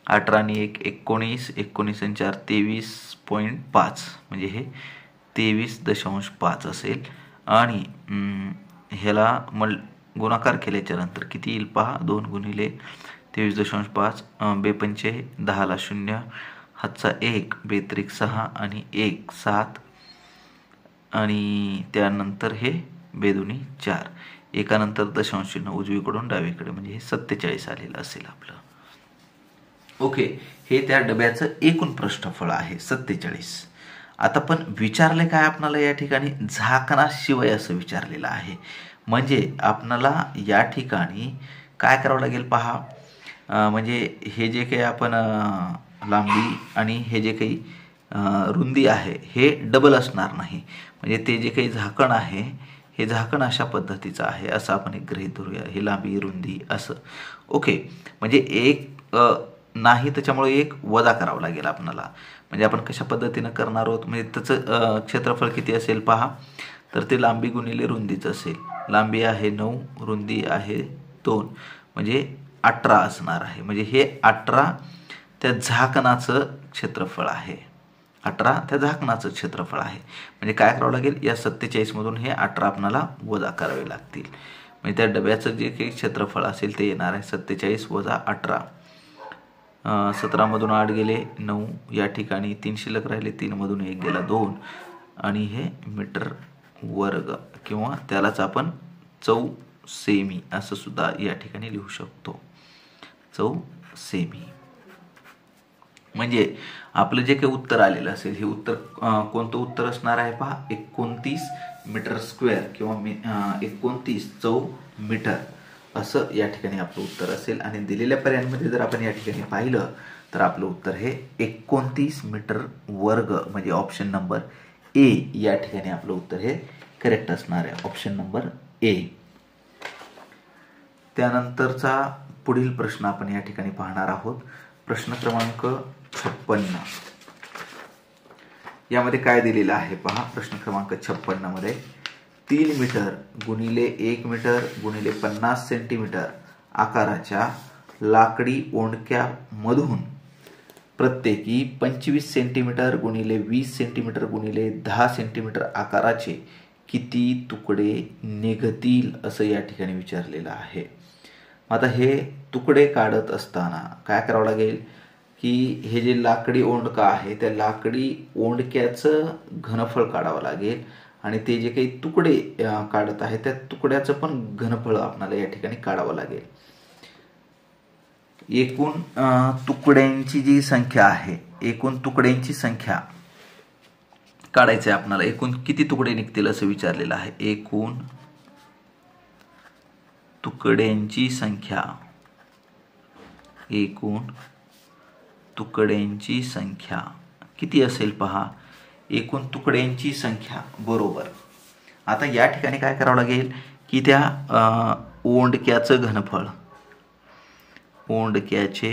18 आणि 1 19, 19 आणि 4 23.5 म्हणजे हे 23.5 असेल. आणि ह्याला गुणाकार केल्याच्या नंतर किती येईल पहा, 2 गुणिले 23.5, 2 पंचे 10ला 0, हातचा 1, 2 त्रिक 6 आणि 1 7 आणि त्यानंतर हे 2 दुनी 4, एकानंतर दशांश चिन्ह उजवीकडून डावीकडे म्हणजे हे 47 आलेलं असेल आपलं. ओके, हे त्या डब्याचं एकूण पृष्ठफळ आहे 47. आता पण विचारले काय आपणाला या ठिकाणी, झाकणाशिवाय असं विचारलेलं आहे. म्हणजे आपणाला या ठिकाणी काय करावं लागेल पहा, म्हणजे हे जे काही आपण लांबी आणि हे जे काही रुंदी आहे हे डबल असणार नाही. म्हणजे ते जे काही झाकण आहे हे झाकण अशा पद्धतीचं आहे असं आपण एक गृहीत धरूया. हे लांबी रुंदी असं. ओके, म्हणजे एक नाही त्याच्यामुळे एक वजा करावं लागेल आपल्याला. म्हणजे आपण कशा पद्धतीनं करणार आहोत, म्हणजे त्याचं क्षेत्रफळ किती असेल पहा, तर ते लांबी गुणिले रुंदीचं असेल. लांबी आहे 9, रुंदी आहे 2, म्हणजे 18 असणार आहे. म्हणजे हे 18 त्या झाकणाचं क्षेत्रफळ आहे. 18 त्या झाकणाचं क्षेत्रफळ आहे. म्हणजे काय करावं लागेल, या 47 मधून हे 18 आपल्याला वजा करावे लागतील. म्हणजे त्या डब्याचं जे काही क्षेत्रफळ असेल ते येणार आहे 47 वजा 18. 17 मधून 8 गेले 9, या ठिकाणी 3 शिल्लक राहिले, 3 मधून 1 गेला 2, आणि हे मीटर वर्ग किंवा त्यालाच आपण चौसेमी असं सुद्धा या ठिकाणी लिहू शकतो. चौसेमी. म्हणजे आपलं जे काही उत्तर आलेलं असेल हे उत्तर कोणतं उत्तर असणार आहे पहा, 29 मीटर स्क्वेअर किंवा 29 चौ मीटर असं या ठिकाणी आपलं उत्तर असेल. आणि दिलेल्या पर्यायांमध्ये जर आपण या ठिकाणी पाहिलं तर आपलं उत्तर हे 29 मीटर वर्ग, म्हणजे ऑप्शन नंबर ए या ठिकाणी आपलं उत्तर हे करेक्ट असणार आहे. Option number A. त्यानंतरचा पुढील प्रश्न आपण या ठिकाणी पाहणार आहोत. प्रश्न क्रमांक 56. यामध्ये काय दिलेलं आहे पहा. प्रश्न क्रमांक 56 मध्ये 3 मीटर गुणिले 1 मीटर गुणिले 50 सेंटीमीटर आकाराच्या लाकडी ओंडक्यामधून प्रत्येकी 25 सेंटीमीटर गुणिले 20 सेंटीमीटर गुणिले 10 सेंटीमीटर आकाराचे किती तुकडे निघतील असं या ठिकाणी विचारलेलं आहे. आता हे तुकडे काढत असताना काय करावं लागेल की हे जे लाकडी ओंडका आहे त्या लाकडी ओंडक्याचं घनफळ काढावं लागेल आणि ते जे काही तुकडे काढत आहे त्या तुकड्याचं पण घनफळ आपल्याला या ठिकाणी काढावं लागेल. एकूण तुकड्यांची जी संख्या आहे, एकूण तुकड्यांची संख्या काढायचं आहे आपल्याला. एकूण किती तुकडे निघतील असं विचारलेलं आहे. एकूण तुकड्यांची संख्या, एकूण तुकड्यांची संख्या किती असेल पहा. एकूण तुकड्यांची संख्या बरोबर. आता या ठिकाणी काय करावं लागेल की त्या ओंडक्याचं घनफळ, ओंडक्याचे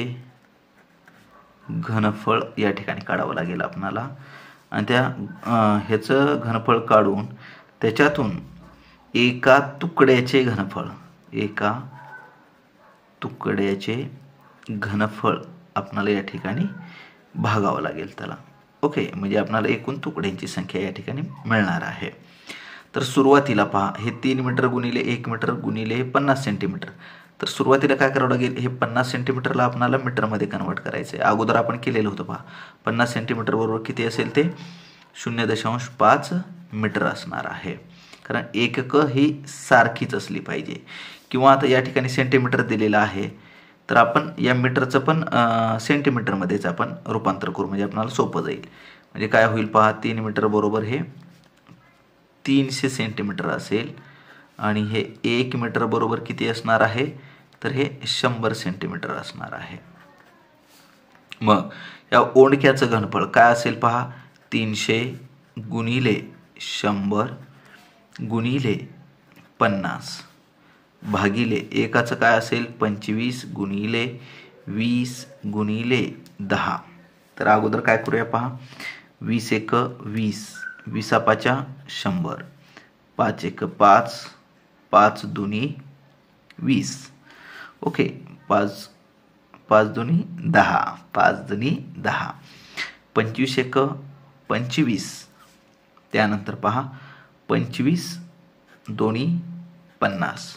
घनफळ या ठिकाणी काढावं लागेल आपणाला. आणि त्या ह्याचं घनफळ काढून त्याच्यातून एका तुकड्याचे घनफळ, एका तुकड्याचे घनफळ आपणाला या ठिकाणी भागावं लागेल त्याला. ओके, म्हणजे आपल्याला एकूण तुकड्यांची संख्या या ठिकाणी मिळणार आहे. तर सुरुवातीला पहा हे 3 मीटर गुणिले 1 मीटर गुणिले 50 सेंटीमीटर. तर सुरुवातीला काय करावं लागेल, हे 50 सेंटीमीटरला आपल्याला मीटरमध्ये कन्वर्ट करायचं आहे. अगोदर आपण केलेलं होतं पहा. 50 सेंटीमीटर बरोबर किती असेल ते 0.5 मीटर असणार आहे. कारण एकक ही सारखीच असली पाहिजे. किंवा आता या ठिकाणी सेंटीमीटर दिलेलं आहे तर आपण या मीटरचं पण सेंटीमीटरमध्येच आपण रूपांतर करू, म्हणजे आपल्याला सोपं जाईल. म्हणजे काय होईल पहा, 3 मीटर बरोबर हे 300 सेंटीमीटर असेल आणि हे 1 मीटर बरोबर किती असणार आहे तर हे 100 सेंटीमीटर असणार आहे. मग या ओंडक्याचं घनफळ काय असेल पहा, 300 गुणिले 100 गुणिले 50 भागिले एकाचं काय असेल 25 गुणिले 20 गुणिले 10. तर अगोदर काय करूया पहा, 20 एक 20, 20 पाचा 100, 5 एक 5, 5 दुनी 20. ओके, 5 दुनी 10, 5 दुनी 10, 25 एक 25. त्यानंतर पहा 25 दोन्ही 50,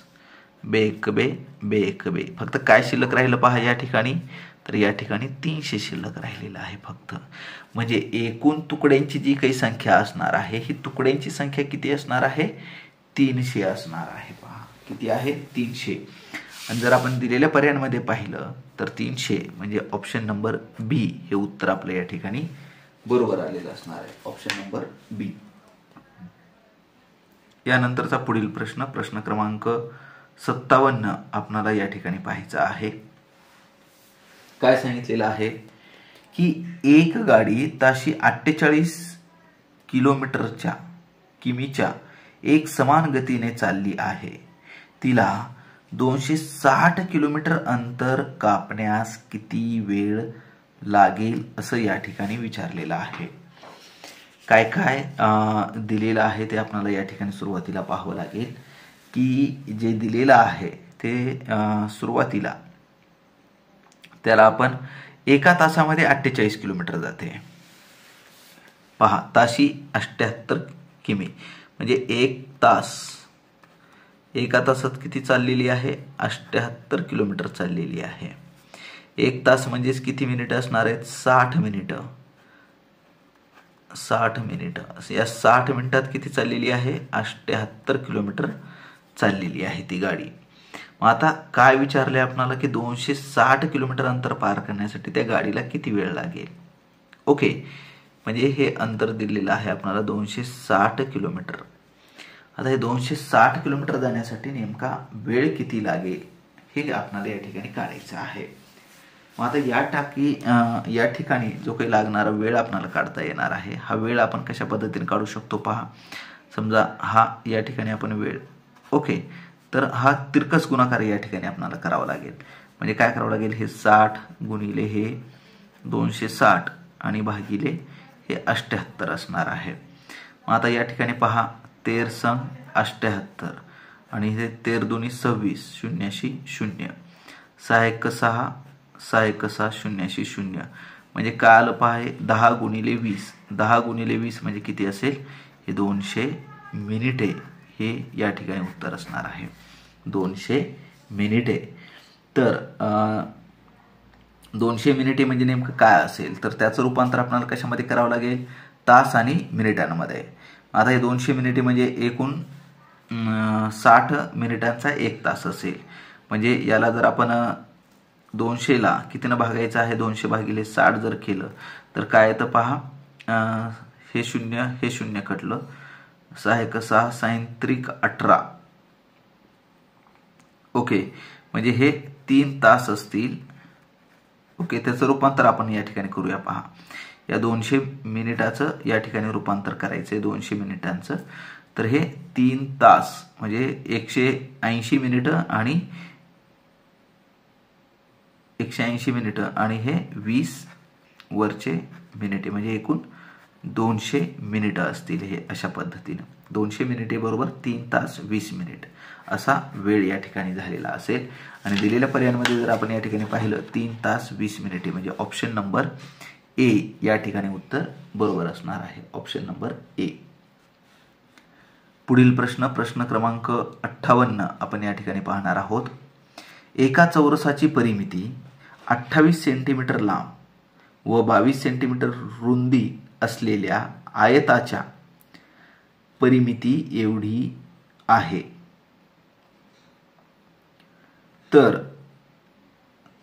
बे एक बे, बे एक बे. फक्त काय शिल्लक राहिलं पहा या ठिकाणी, तर या ठिकाणी 300 शिल्लक राहिलेलं आहे फक्त. म्हणजे एकूण तुकड्यांची जी काही संख्या असणार आहे ही तुकड्यांची संख्या किती असणार आहे, 300 असणार आहे. पहा किती आहे 300. आणि जर आपण दिलेल्या पर्यायांमध्ये पाहिलं तर 300 म्हणजे ऑप्शन नंबर बी हे उत्तर आपलं या ठिकाणी बरोबर आलेलं असणार आहे. ऑप्शन नंबर बी. यानंतरचा पुढील प्रश्न, प्रश्न क्रमांक 57 आपणाला या ठिकाणी पाहायचा आहे. काय सांगितलेलं आहे की एक गाडी ताशी 48 किमीच्या एक समान गतीने चालली आहे. तिला 260 किलोमीटर अंतर कापण्यास किती वेळ लागेल असं या ठिकाणी विचारलेलं आहे. काय काय दिलेलं आहे ते आपल्याला या ठिकाणी सुरुवातीला पाहावं लागेल की जे दिलेलं आहे ते सुरुवातीला त्याला आपण एका तासामध्ये 48 किलोमीटर जाते. पहा, ताशी 78 किमी म्हणजे एका तासात किती चाललेली आहे? 78 किलोमीटर चाललेली आहे. एक तास म्हणजेच किती मिनिटं असणार आहेत? 60 मिनिटं. 60 मिनिटं. या 60 मिनिटात किती चाललेली आहे? 78 किलोमीटर चाललेली आहे ती गाडी. मग आता काय विचारले आपणाला की 260 किलोमीटर अंतर पार करण्यासाठी त्या गाडीला किती वेळ लागेल. ओके, म्हणजे हे अंतर दिलेलं आहे आपल्याला 260 किलोमीटर. आता हे 260 किलोमीटर जाण्यासाठी नेमका वेळ किती लागेल हे आपल्याला या ठिकाणी काढायचं आहे. मग आता या ठिकाणी जो काही लागणारा वेळ आपल्याला काढता येणार आहे, हा वेळ आपण कशा पद्धतीने काढू शकतो पहा. समजा हा या ठिकाणी आपण वेळ, ओके, तर हा तिरकस गुणाकार या ठिकाणी आपल्याला करावा लागेल. म्हणजे काय करावं लागेल? हे 60 गुणिले हे 260 आणि भागिले हे 78 असणार आहे. मग आता या ठिकाणी पहा, 13 संग 78 आणि हे 13 दुनी 26, 0शी 0, 6 एक 6, 6 एक 6, 0शी 0. म्हणजे काय आलं पहा, 10 गुणिले 20, 10 गुणिले 20 म्हणजे किती असेल? हे 200 मिनिटे हे या ठिकाणी उत्तर असणार आहे. 200 मिनिटे. तर 200 मिनिटे म्हणजे नेमकं काय असेल? तर त्याचं रूपांतर आपल्याला कशामध्ये करावं लागेल? तास आणि मिनिटांमध्ये. आता हे 200 मिनिटे म्हणजे एकूण 60 मिनिटांचा एक तास असेल. म्हणजे याला जर आपण 200ला कितीनं भागायचं आहे? 200 भागिले 60 जर केलं तर काय येतं पहा, हे 0 कटलं, 6 एक 6, 6 त्रिक 18. ओके, म्हणजे हे 3 तास असतील. ओके, त्याचं रूपांतर आपण या ठिकाणी करूया. पहा, या 200 मिनिटाचं या ठिकाणी रूपांतर करायचंय 200 मिनिटांचं. तर हे 3 तास म्हणजे 180 मिनिटं आणि 180 मिनिटं आणि हे 20 वरचे मिनिटे म्हणजे एकूण 200 मिनिटं असतील. हे अशा पद्धतीनं 200 मिनिटे बरोबर 3 तास 20 मिनिट असा वेळ या ठिकाणी झालेला असेल. आणि दिलेल्या पर्यायांमध्ये जर आपण या ठिकाणी पाहिलं 3 तास 20 मिनिटे म्हणजे ऑप्शन नंबर ए या ठिकाणी उत्तर बरोबर असणार आहे. Option number A. पुढील प्रश्न, प्रश्न क्रमांक 58 आपण या ठिकाणी पाहणार आहोत. एका चौरसाची परिमिती 28 सेंटीमीटर लांब व 22 सेंटीमीटर रुंदी असलेल्या आयताच्या परिमिती एवढी आहे. तर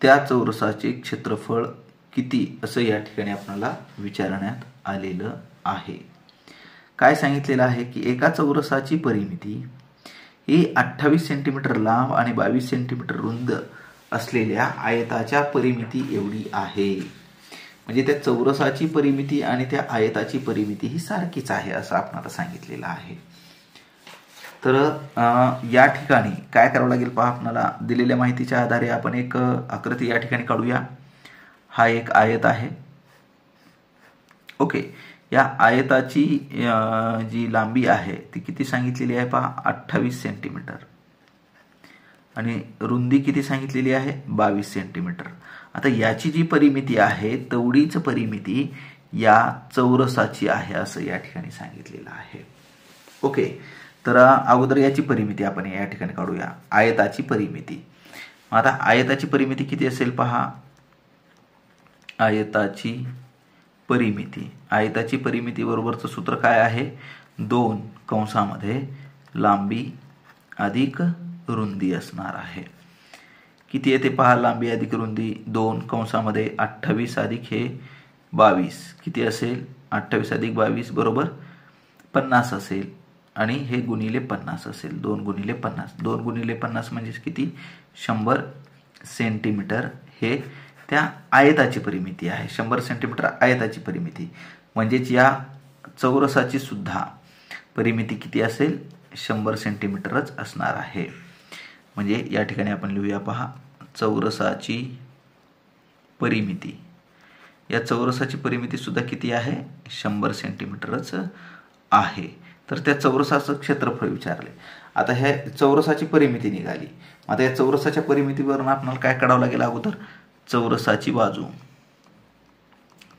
त्या चौरसाचे क्षेत्रफळ किती असं या ठिकाणी आपल्याला विचारण्यात आलेलं आहे. काय सांगितलेलं आहे की एका चौरसाची परिमिती ही 28 सेंटीमीटर लांब आणि 22 सेंटीमीटर रुंद असलेल्या आयताच्या परिमिती एवढी आहे. म्हणजे त्या चौरसाची परिमिती आणि त्या आयताची परिमिती ही सारखीच आहे असं आपल्याला सांगितलेलं आहे. तर या ठिकाणी काय करावं लागेल पहा, आपल्याला दिलेल्या माहितीच्या आधारे आपण एक आकृती या ठिकाणी काढूया. हा एक आयत आहे. ओके, या आयताची जी लांबी आहे ती किती सांगितलेली आहे पहा, 28 सेंटीमीटर आणि रुंदी किती सांगितलेली आहे, 22 सेंटीमीटर. आता याची जी परिमिती आहे तेवढीच परिमिती या चौरसाची आहे असं या ठिकाणी सांगितलेलं आहे. ओके, तर अगोदर याची परिमिती आपण या ठिकाणी काढूया, आयताची परिमिती. आता आयताची परिमिती किती असेल पहा, आयताची परिमिती बरोबरचं सूत्र काय आहे, 2 कंसामध्ये लांबी अधिक रुंदी असणार आहे. किती येते पहा, लांबी अधिक रुंदी 2 कंसामध्ये 28 अधिक हे 22 किती असेल, 28 अधिक 22 बरोबर 50 असेल आणि हे गुणिले 50 असेल, 2 गुणिले 50, 2 गुणिले 50 म्हणजे किती 100 सेंटीमीटर. हे त्या आयताची परिमिती आहे, 100 सेंटीमीटर आयताची परिमिती. म्हणजेच या चौरसाची सुद्धा परिमिती किती असेल, 100 सेंटीमीटरच असणार आहे. म्हणजे या ठिकाणी आपण लिहूया पहा, चौरसाची परिमिती. या चौरसाची परिमिती सुद्धा किती आहे, 100 सेंटीमीटरच आहे. तर त्या चौरसाचं क्षेत्रफळ विचारले. आता ह्या चौरसाची परिमिती निघाली. आता या चौरसाच्या परिमितीवरून आपल्याला काय काढावं लागेल, अगोदर चौरसाची बाजू.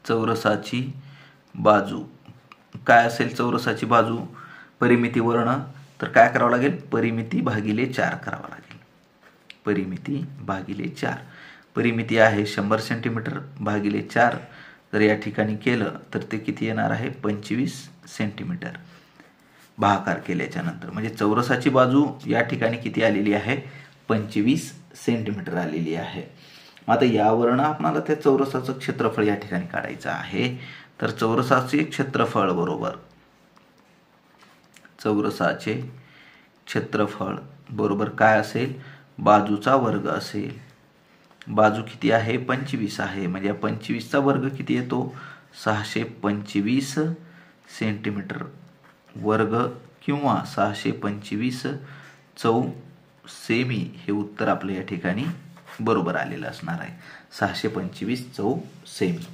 चौरसाची बाजू काय असेल, चौरसाची बाजू परिमितीवर्ण, तर काय करावं लागेल, परिमिती भागिले 4 करावं लागेल. परिमिती भागिले 4. परिमिती आहे 100 सेंटीमीटर भागिले 4. जर या ठिकाणी केलं तर ते किती येणार आहे, 25 सेंटीमीटर. भागाकार केल्याच्या नंतर म्हणजे चौरसाची बाजू या ठिकाणी किती आलेली आहे, 25 सेंटीमीटर आलेली आहे. आता यावरून आपल्याला त्या चौरसाचं क्षेत्रफळ या ठिकाणी काढायचं आहे. तर चौरसाचे क्षेत्रफळ बरोबर चौरसाचे क्षेत्रफळ बरोबर काय असेल, बाजूचा वर्ग असेल. बाजू किती आहे, 25 आहे. म्हणजे 25चा वर्ग किती येतो, 625 सेंटीमीटर वर्ग किंवा 625 सेमी हे उत्तर आपलं या ठिकाणी बरोबर आलेलं असणार आहे, 625 सेमी.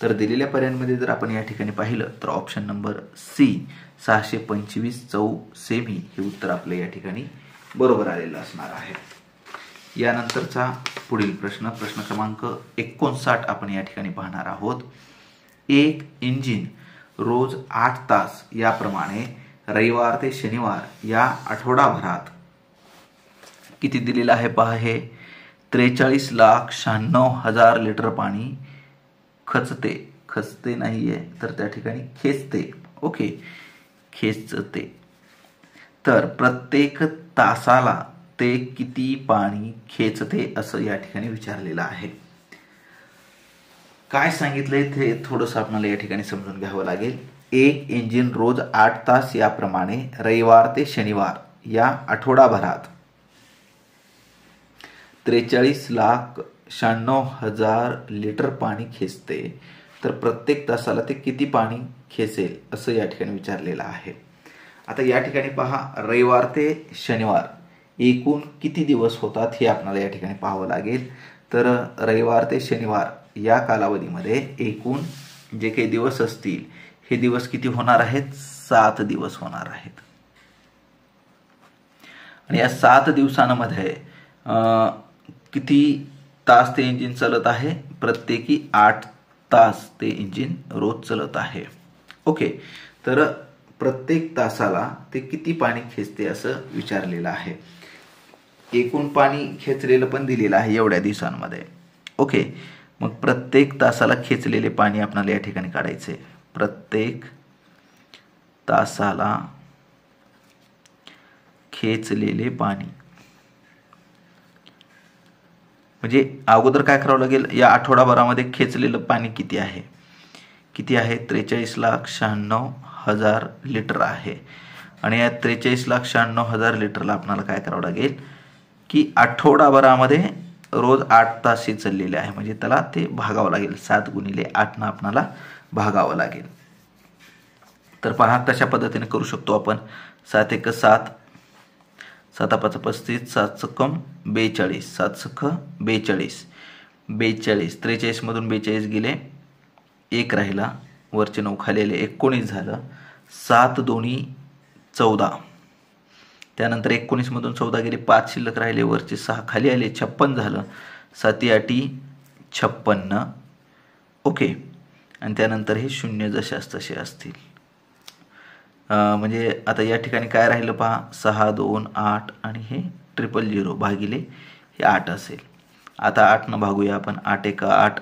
तर दिलेल्या पर्यायांमध्ये जर आपण या ठिकाणी पाहिलं तर ऑप्शन नंबर सी 625 सेमी हे उत्तर आपलं या ठिकाणी बरोबर आलेलं असणार आहे. यानंतरचा पुढील प्रश्न क्रमांक 59 आपण या ठिकाणी पाहणार आहोत. एक इंजिन रोज 8 तास याप्रमाणे रविवार ते शनिवार या आठवडाभरात किती दिलेलं आहे पहा, हे 43,96,000 लिटर पाणी खचते नाहीये तर त्या ठिकाणी खेचते. ओके, खेचते. तर प्रत्येक तासाला ते किती पाणी खेचते असं या ठिकाणी विचारलेलं आहे. काय सांगितलंय ते थोडंसं आपल्याला या ठिकाणी समजून घ्यावं लागेल. एक इंजिन रोज 8 तास याप्रमाणे रविवार ते शनिवार या आठवडाभरात 43,96,000 लिटर पाणी खेचते. तर प्रत्येक तासाला ते किती पाणी खेचेल असं या ठिकाणी विचारलेलं आहे. आता या ठिकाणी पहा, रविवार ते शनिवार एकूण किती दिवस होतात हे आपल्याला या ठिकाणी पाहावं लागेल. तर रविवार ते शनिवार या कालावधीमध्ये एकूण जे काही दिवस असतील हे दिवस किती होणार आहेत, 7 दिवस होणार आहेत. आणि या 7 दिवसांमध्ये किती तास ते इंजिन चालत आहे, प्रत्येकी 8 तास ते इंजिन रोज चालत आहे. ओके, तर प्रत्येक तासाला ते किती पाणी खेचते असं विचारलेलं आहे. एकूण पाणी खेचलेलं पण दिलेलं आहे एवढ्या दिवसांमध्ये. ओके, मग प्रत्येक तासाला खेचलेले पाणी आपल्याला या ठिकाणी काढायचे. प्रत्येक तासाला खेचलेले पाणी म्हणजे अगोदर काय करावं लागेल, या आठवडाभरामध्ये खेचलेलं पाणी किती आहे, 43,96,000 लिटर आहे. आणि या 43,96,000 लिटरला आपल्याला काय करावं लागेल की आठवडाभरामध्ये रोज 8 तास हे चाललेले आहे. म्हणजे त्याला ते भागावं लागेल, 7 गुणिले 8 आपल्याला भागावं लागेल. तर पहा तशा पद्धतीने करू शकतो आपण. 7 × 7, 7 × 5 = 35, 7 × 42, 7 × 42, 43 मधून 42 गेले, 1 राहिला, वरचे 9 खाली आले, 19 झालं, 7 2 14, त्यानंतर 19 मधून 14 गेले, 5 शिल्लक राहिले, वरचे 6 खाली आले, 56 झालं, 7 8 56. ओके, आणि त्यानंतर हे 0 जशास तसे असतील. म्हणजे आता या ठिकाणी काय राहिलं पहा, 6 2 8 आणि हे 000 भागिले हे 8 असेल. आता 8 न भागूया आपण. 8 × 8,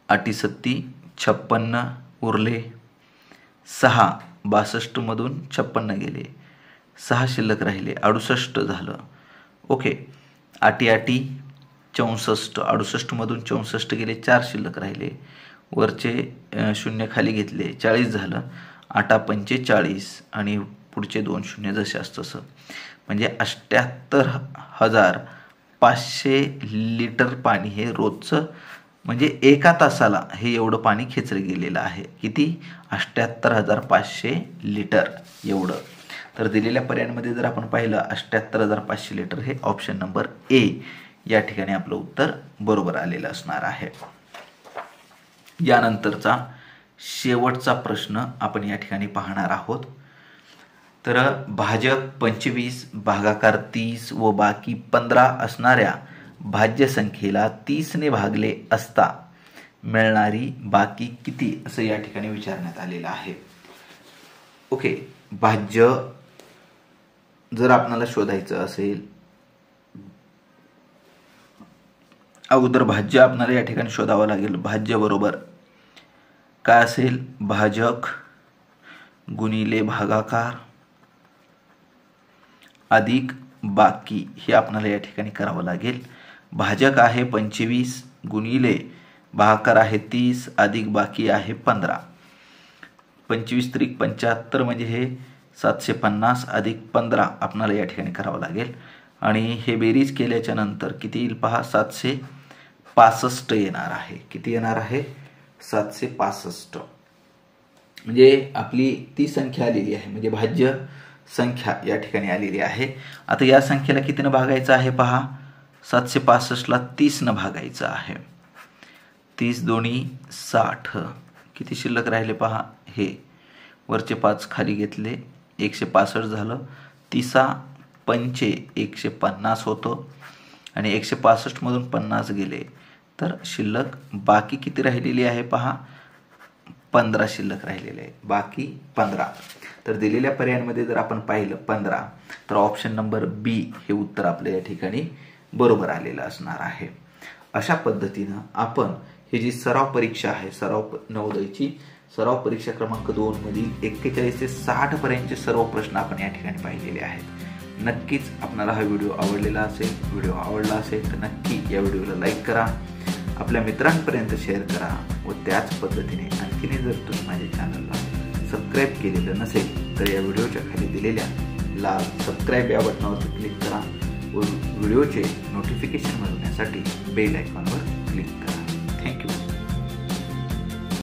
8 7 56 उरले, 6 62 मधून 56 गेले, 6 शिल्लक राहिले, 68 झालं, ओके, 8 64, 68 मधून 64 गेले, 4 शिल्लक राहिले, वरचे शून्य खाली घेतले, 40 झालं, 8 45 आणि पुढचे 2 शून्य जसे असतं तसं, म्हणजे 78,500 लिटर पाणी हे रोजचं, म्हणजे एका तासाला हे एवढं पाणी खेचलं गेलेलं आहे. किती? 78,500 लिटर एवढं. तर दिलेल्या पर्यायांमध्ये जर आपण पाहिलं 78,500 लिटर हे ऑप्शन नंबर ए या ठिकाणी आपलं उत्तर बरोबर आलेलं असणार आहे. यानंतरचा शेवटचा प्रश्न आपण या ठिकाणी पाहणार आहोत. तर भाजक 25 भागाकार 30 व बाकी 15 असणाऱ्या भाज्य संख्येला 30 ने भागले असता मिळणारी बाकी किती असं या ठिकाणी विचारण्यात आलेलं आहे. ओके, भाज्य जर आपल्याला शोधायचं असेल, अगोदर भाज्य आपल्याला या ठिकाणी शोधावं लागेल. भाज्य बरोबर काय असेल? भाजक गुणिले भागाकार अधिक बाकी हे आपल्याला या ठिकाणी करावं लागेल. भाजक आहे 25 गुणिले भागाकार आहे 30 अधिक बाकी आहे 15. 25 त्रिक 75 म्हणजे हे 750 अधिक 15 आपल्याला या ठिकाणी करावं लागेल. आणि हे बेरीज केल्याच्या नंतर किती येईल पहा, 765 येणार आहे. किती येणार आहे? 765. म्हणजे आपली ती संख्या आलेली आहे, म्हणजे भाज्य संख्या या ठिकाणी आलेली आहे. आता या संख्येला कितीनं भागायचं आहे पहा, 765ला 30नं भागायचं आहे. 30 दोन्ही 60, किती शिल्लक राहिले पहा, हे वरचे 5 खाली घेतले, 165 झालं, 30 पंचे 150 होतं आणि 165 मधून 50 गेले तर शिल्लक बाकी किती राहिलेली आहे पहा, 15 शिल्लक राहिलेले आहे, बाकी 15. तर दिलेल्या पर्यायांमध्ये जर आपण पाहिलं 15, तर ऑप्शन नंबर बी हे उत्तर आपल्या या ठिकाणी बरोबर आलेलं असणार आहे. अशा पद्धतीनं आपण ही जी सराव परीक्षा आहे, सराव नवोदयची सराव परीक्षा क्रमांक 2 मधील 41 ते 60 पर्यंतचे सर्व प्रश्न आपण या ठिकाणी पाहिलेले आहेत. नक्कीच आपल्याला हा व्हिडिओ आवडलेला असेल. व्हिडिओ आवडला असेल तर नक्की या व्हिडिओला लाईक करा, आपल्या मित्रांपर्यंत शेअर करा व त्याच पद्धतीने आणखीन जर तुम्ही माझ्या चॅनलला सबस्क्राईब केलेलं नसेल तर या व्हिडिओच्या खाली दिलेल्या लाल सबस्क्राईब या बटनावर क्लिक करा व व्हिडिओचे नोटिफिकेशन मिळवण्यासाठी बेल आयकॉनवर क्लिक करा.